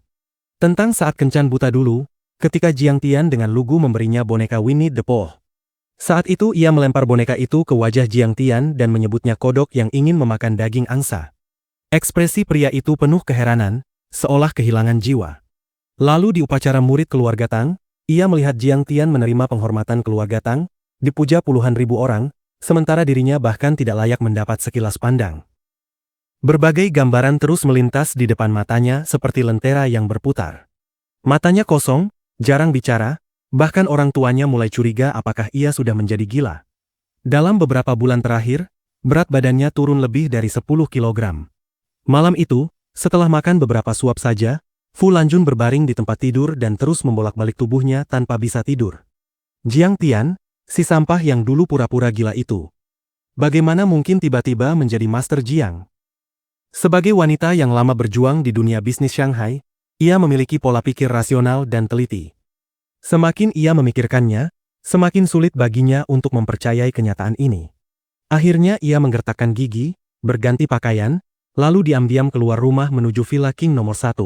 Tentang saat kencan buta dulu, ketika Jiang Tian dengan lugu memberinya boneka Winnie the Pooh. Saat itu ia melempar boneka itu ke wajah Jiang Tian dan menyebutnya kodok yang ingin memakan daging angsa. Ekspresi pria itu penuh keheranan, seolah kehilangan jiwa. Lalu di upacara murid keluarga Tang, ia melihat Jiang Tian menerima penghormatan keluarga Tang, dipuja puluhan ribu orang, sementara dirinya bahkan tidak layak mendapat sekilas pandang. Berbagai gambaran terus melintas di depan matanya seperti lentera yang berputar. Matanya kosong, jarang bicara, bahkan orang tuanya mulai curiga apakah ia sudah menjadi gila. Dalam beberapa bulan terakhir, berat badannya turun lebih dari 10 kilogram. Malam itu, setelah makan beberapa suap saja, Fu Lanjun berbaring di tempat tidur dan terus membolak-balik tubuhnya tanpa bisa tidur. Jiang Tian, si sampah yang dulu pura-pura gila itu. Bagaimana mungkin tiba-tiba menjadi Master Jiang? Sebagai wanita yang lama berjuang di dunia bisnis Shanghai, ia memiliki pola pikir rasional dan teliti. Semakin ia memikirkannya, semakin sulit baginya untuk mempercayai kenyataan ini. Akhirnya ia menggertakkan gigi, berganti pakaian, lalu diam-diam keluar rumah menuju Villa King nomor 1.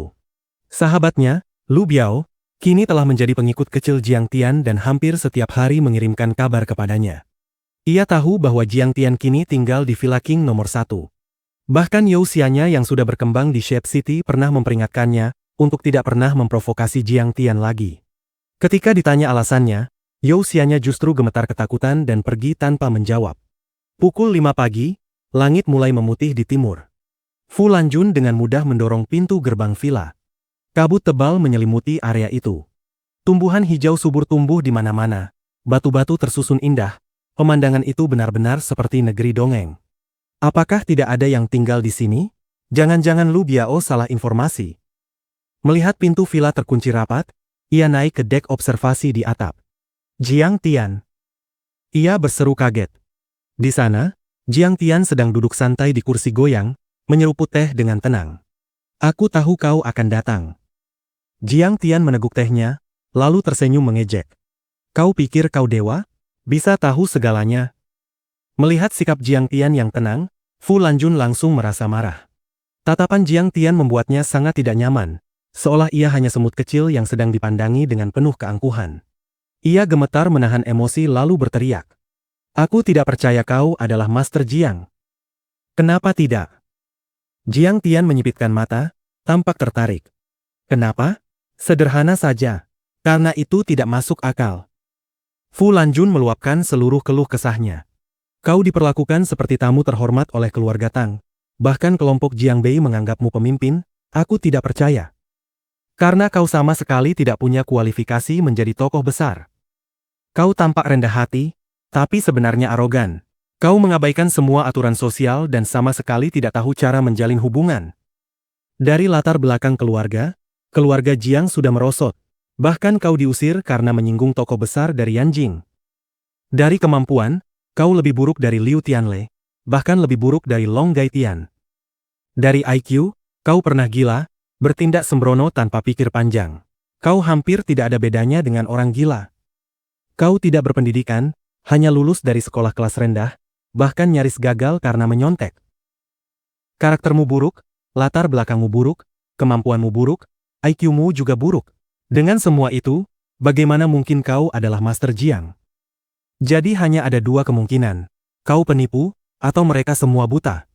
Sahabatnya, Lu Biao, kini telah menjadi pengikut kecil Jiang Tian dan hampir setiap hari mengirimkan kabar kepadanya. Ia tahu bahwa Jiang Tian kini tinggal di Villa King nomor 1. Bahkan You Xianya yang sudah berkembang di Shape City pernah memperingatkannya untuk tidak pernah memprovokasi Jiang Tian lagi. Ketika ditanya alasannya, You Xianya justru gemetar ketakutan dan pergi tanpa menjawab. Pukul 5 pagi, langit mulai memutih di timur. Fu Lanjun dengan mudah mendorong pintu gerbang villa. Kabut tebal menyelimuti area itu. Tumbuhan hijau subur tumbuh di mana-mana. Batu-batu tersusun indah. Pemandangan itu benar-benar seperti negeri dongeng. Apakah tidak ada yang tinggal di sini? Jangan-jangan Lu Biao salah informasi. Melihat pintu villa terkunci rapat, ia naik ke dek observasi di atap. Jiang Tian. Ia berseru kaget. Di sana, Jiang Tian sedang duduk santai di kursi goyang, menyeruput teh dengan tenang. Aku tahu kau akan datang. Jiang Tian meneguk tehnya, lalu tersenyum mengejek. Kau pikir kau dewa? Bisa tahu segalanya? Melihat sikap Jiang Tian yang tenang, Fu Lanjun langsung merasa marah. Tatapan Jiang Tian membuatnya sangat tidak nyaman, seolah ia hanya semut kecil yang sedang dipandangi dengan penuh keangkuhan. Ia gemetar menahan emosi lalu berteriak. Aku tidak percaya kau adalah Master Jiang. Kenapa tidak? Jiang Tian menyipitkan mata, tampak tertarik. Kenapa? Sederhana saja. Karena itu tidak masuk akal. Fu Lanjun meluapkan seluruh keluh kesahnya. Kau diperlakukan seperti tamu terhormat oleh keluarga Tang. Bahkan kelompok Jiang Bei menganggapmu pemimpin, aku tidak percaya. Karena kau sama sekali tidak punya kualifikasi menjadi tokoh besar. Kau tampak rendah hati, tapi sebenarnya arogan. Kau mengabaikan semua aturan sosial dan sama sekali tidak tahu cara menjalin hubungan. Dari latar belakang keluarga Jiang sudah merosot. Bahkan kau diusir karena menyinggung tokoh besar dari Yanjing. Dari kemampuan, kau lebih buruk dari Liu Tianle, bahkan lebih buruk dari Long Gaitian. Dari IQ, kau pernah gila, bertindak sembrono tanpa pikir panjang. Kau hampir tidak ada bedanya dengan orang gila. Kau tidak berpendidikan, hanya lulus dari sekolah kelas rendah, bahkan nyaris gagal karena menyontek. Karaktermu buruk, latar belakangmu buruk, kemampuanmu buruk, IQ-mu juga buruk. Dengan semua itu, bagaimana mungkin kau adalah Master Jiang? Jadi hanya ada dua kemungkinan. Kau penipu, atau mereka semua buta.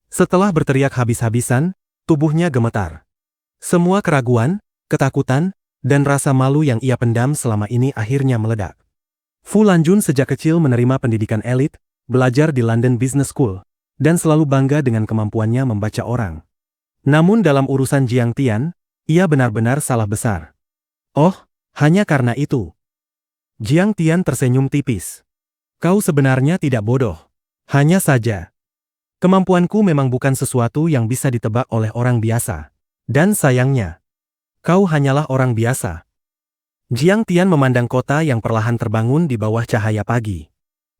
Setelah berteriak habis-habisan, tubuhnya gemetar. Semua keraguan, ketakutan, dan rasa malu yang ia pendam selama ini akhirnya meledak. Fu Lanjun sejak kecil menerima pendidikan elit, belajar di London Business School, dan selalu bangga dengan kemampuannya membaca orang. Namun dalam urusan Jiang Tian, ia benar-benar salah besar. Oh, hanya karena itu. Jiang Tian tersenyum tipis. Kau sebenarnya tidak bodoh. Hanya saja. Kemampuanku memang bukan sesuatu yang bisa ditebak oleh orang biasa. Dan sayangnya, kau hanyalah orang biasa. Jiang Tian memandang kota yang perlahan terbangun di bawah cahaya pagi.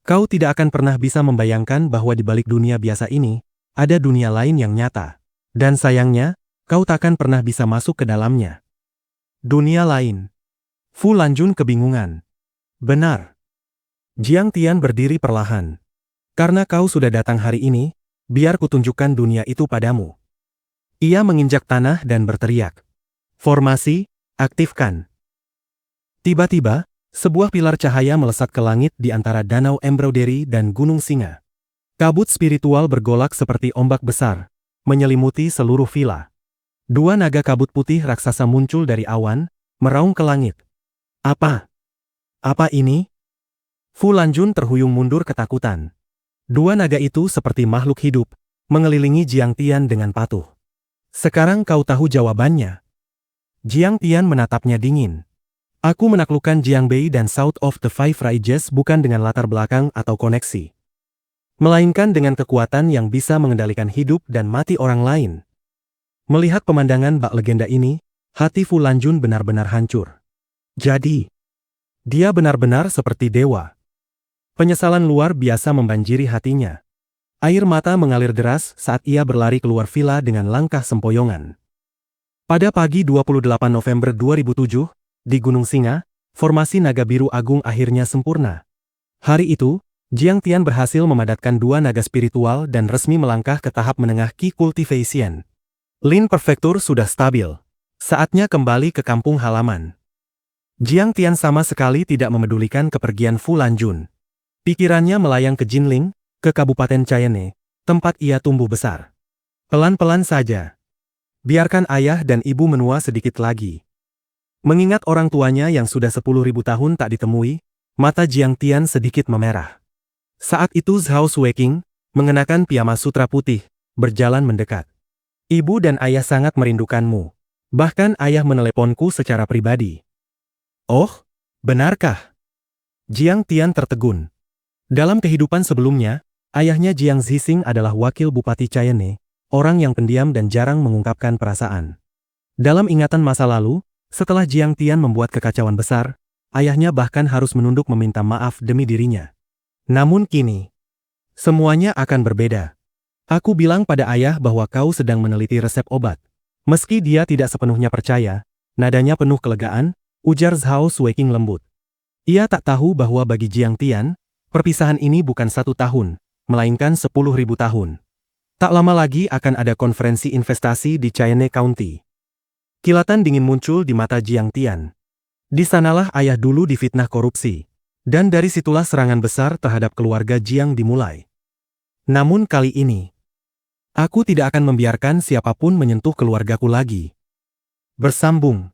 Kau tidak akan pernah bisa membayangkan bahwa di balik dunia biasa ini, ada dunia lain yang nyata. Dan sayangnya, kau takkan pernah bisa masuk ke dalamnya. Dunia lain. Fu Lanjun kebingungan. Benar. Jiang Tian berdiri perlahan. Karena kau sudah datang hari ini, biar kutunjukkan dunia itu padamu. Ia menginjak tanah dan berteriak. Formasi, aktifkan. Tiba-tiba, sebuah pilar cahaya melesat ke langit di antara Danau Embroidery dan Gunung Singa. Kabut spiritual bergolak seperti ombak besar, menyelimuti seluruh villa. Dua naga kabut putih raksasa muncul dari awan, meraung ke langit. Apa? Apa ini? Fu Lanjun terhuyung mundur ketakutan. Dua naga itu seperti makhluk hidup, mengelilingi Jiang Tian dengan patuh. Sekarang kau tahu jawabannya. Jiang Tian menatapnya dingin. Aku menaklukkan Jiang Bei dan South of the Five Rages bukan dengan latar belakang atau koneksi. Melainkan dengan kekuatan yang bisa mengendalikan hidup dan mati orang lain. Melihat pemandangan bak legenda ini, hati Fu Lanjun benar-benar hancur. Jadi, dia benar-benar seperti dewa. Penyesalan luar biasa membanjiri hatinya. Air mata mengalir deras saat ia berlari keluar villa dengan langkah sempoyongan. Pada pagi 28 November 2007, di Gunung Singa, formasi naga biru agung akhirnya sempurna. Hari itu, Jiang Tian berhasil memadatkan dua naga spiritual dan resmi melangkah ke tahap menengah Qi Cultivation. Lin Prefektur sudah stabil. Saatnya kembali ke kampung halaman. Jiang Tian sama sekali tidak memedulikan kepergian Fu Lanjun. Pikirannya melayang ke Jinling, ke Kabupaten Chayenne, tempat ia tumbuh besar. Pelan-pelan saja. Biarkan ayah dan ibu menua sedikit lagi. Mengingat orang tuanya yang sudah 10.000 tahun tak ditemui, mata Jiang Tian sedikit memerah. Saat itu Zhao Sueking, mengenakan piyama sutra putih, berjalan mendekat. Ibu dan ayah sangat merindukanmu. Bahkan ayah meneleponku secara pribadi. Oh, benarkah? Jiang Tian tertegun. Dalam kehidupan sebelumnya, ayahnya Jiang Zixing adalah wakil Bupati Chayenne, orang yang pendiam dan jarang mengungkapkan perasaan. Dalam ingatan masa lalu, setelah Jiang Tian membuat kekacauan besar, ayahnya bahkan harus menunduk meminta maaf demi dirinya. Namun kini, semuanya akan berbeda. Aku bilang pada ayah bahwa kau sedang meneliti resep obat. Meski dia tidak sepenuhnya percaya, nadanya penuh kelegaan, ujar Zhao Sueking lembut. Ia tak tahu bahwa bagi Jiang Tian, perpisahan ini bukan 1 tahun, melainkan 10.000 tahun. Tak lama lagi akan ada konferensi investasi di Cheyenne County. Kilatan dingin muncul di mata Jiang Tian. Di sanalah ayah dulu difitnah korupsi. Dan dari situlah serangan besar terhadap keluarga Jiang dimulai. Namun kali ini, aku tidak akan membiarkan siapapun menyentuh keluargaku lagi. Bersambung.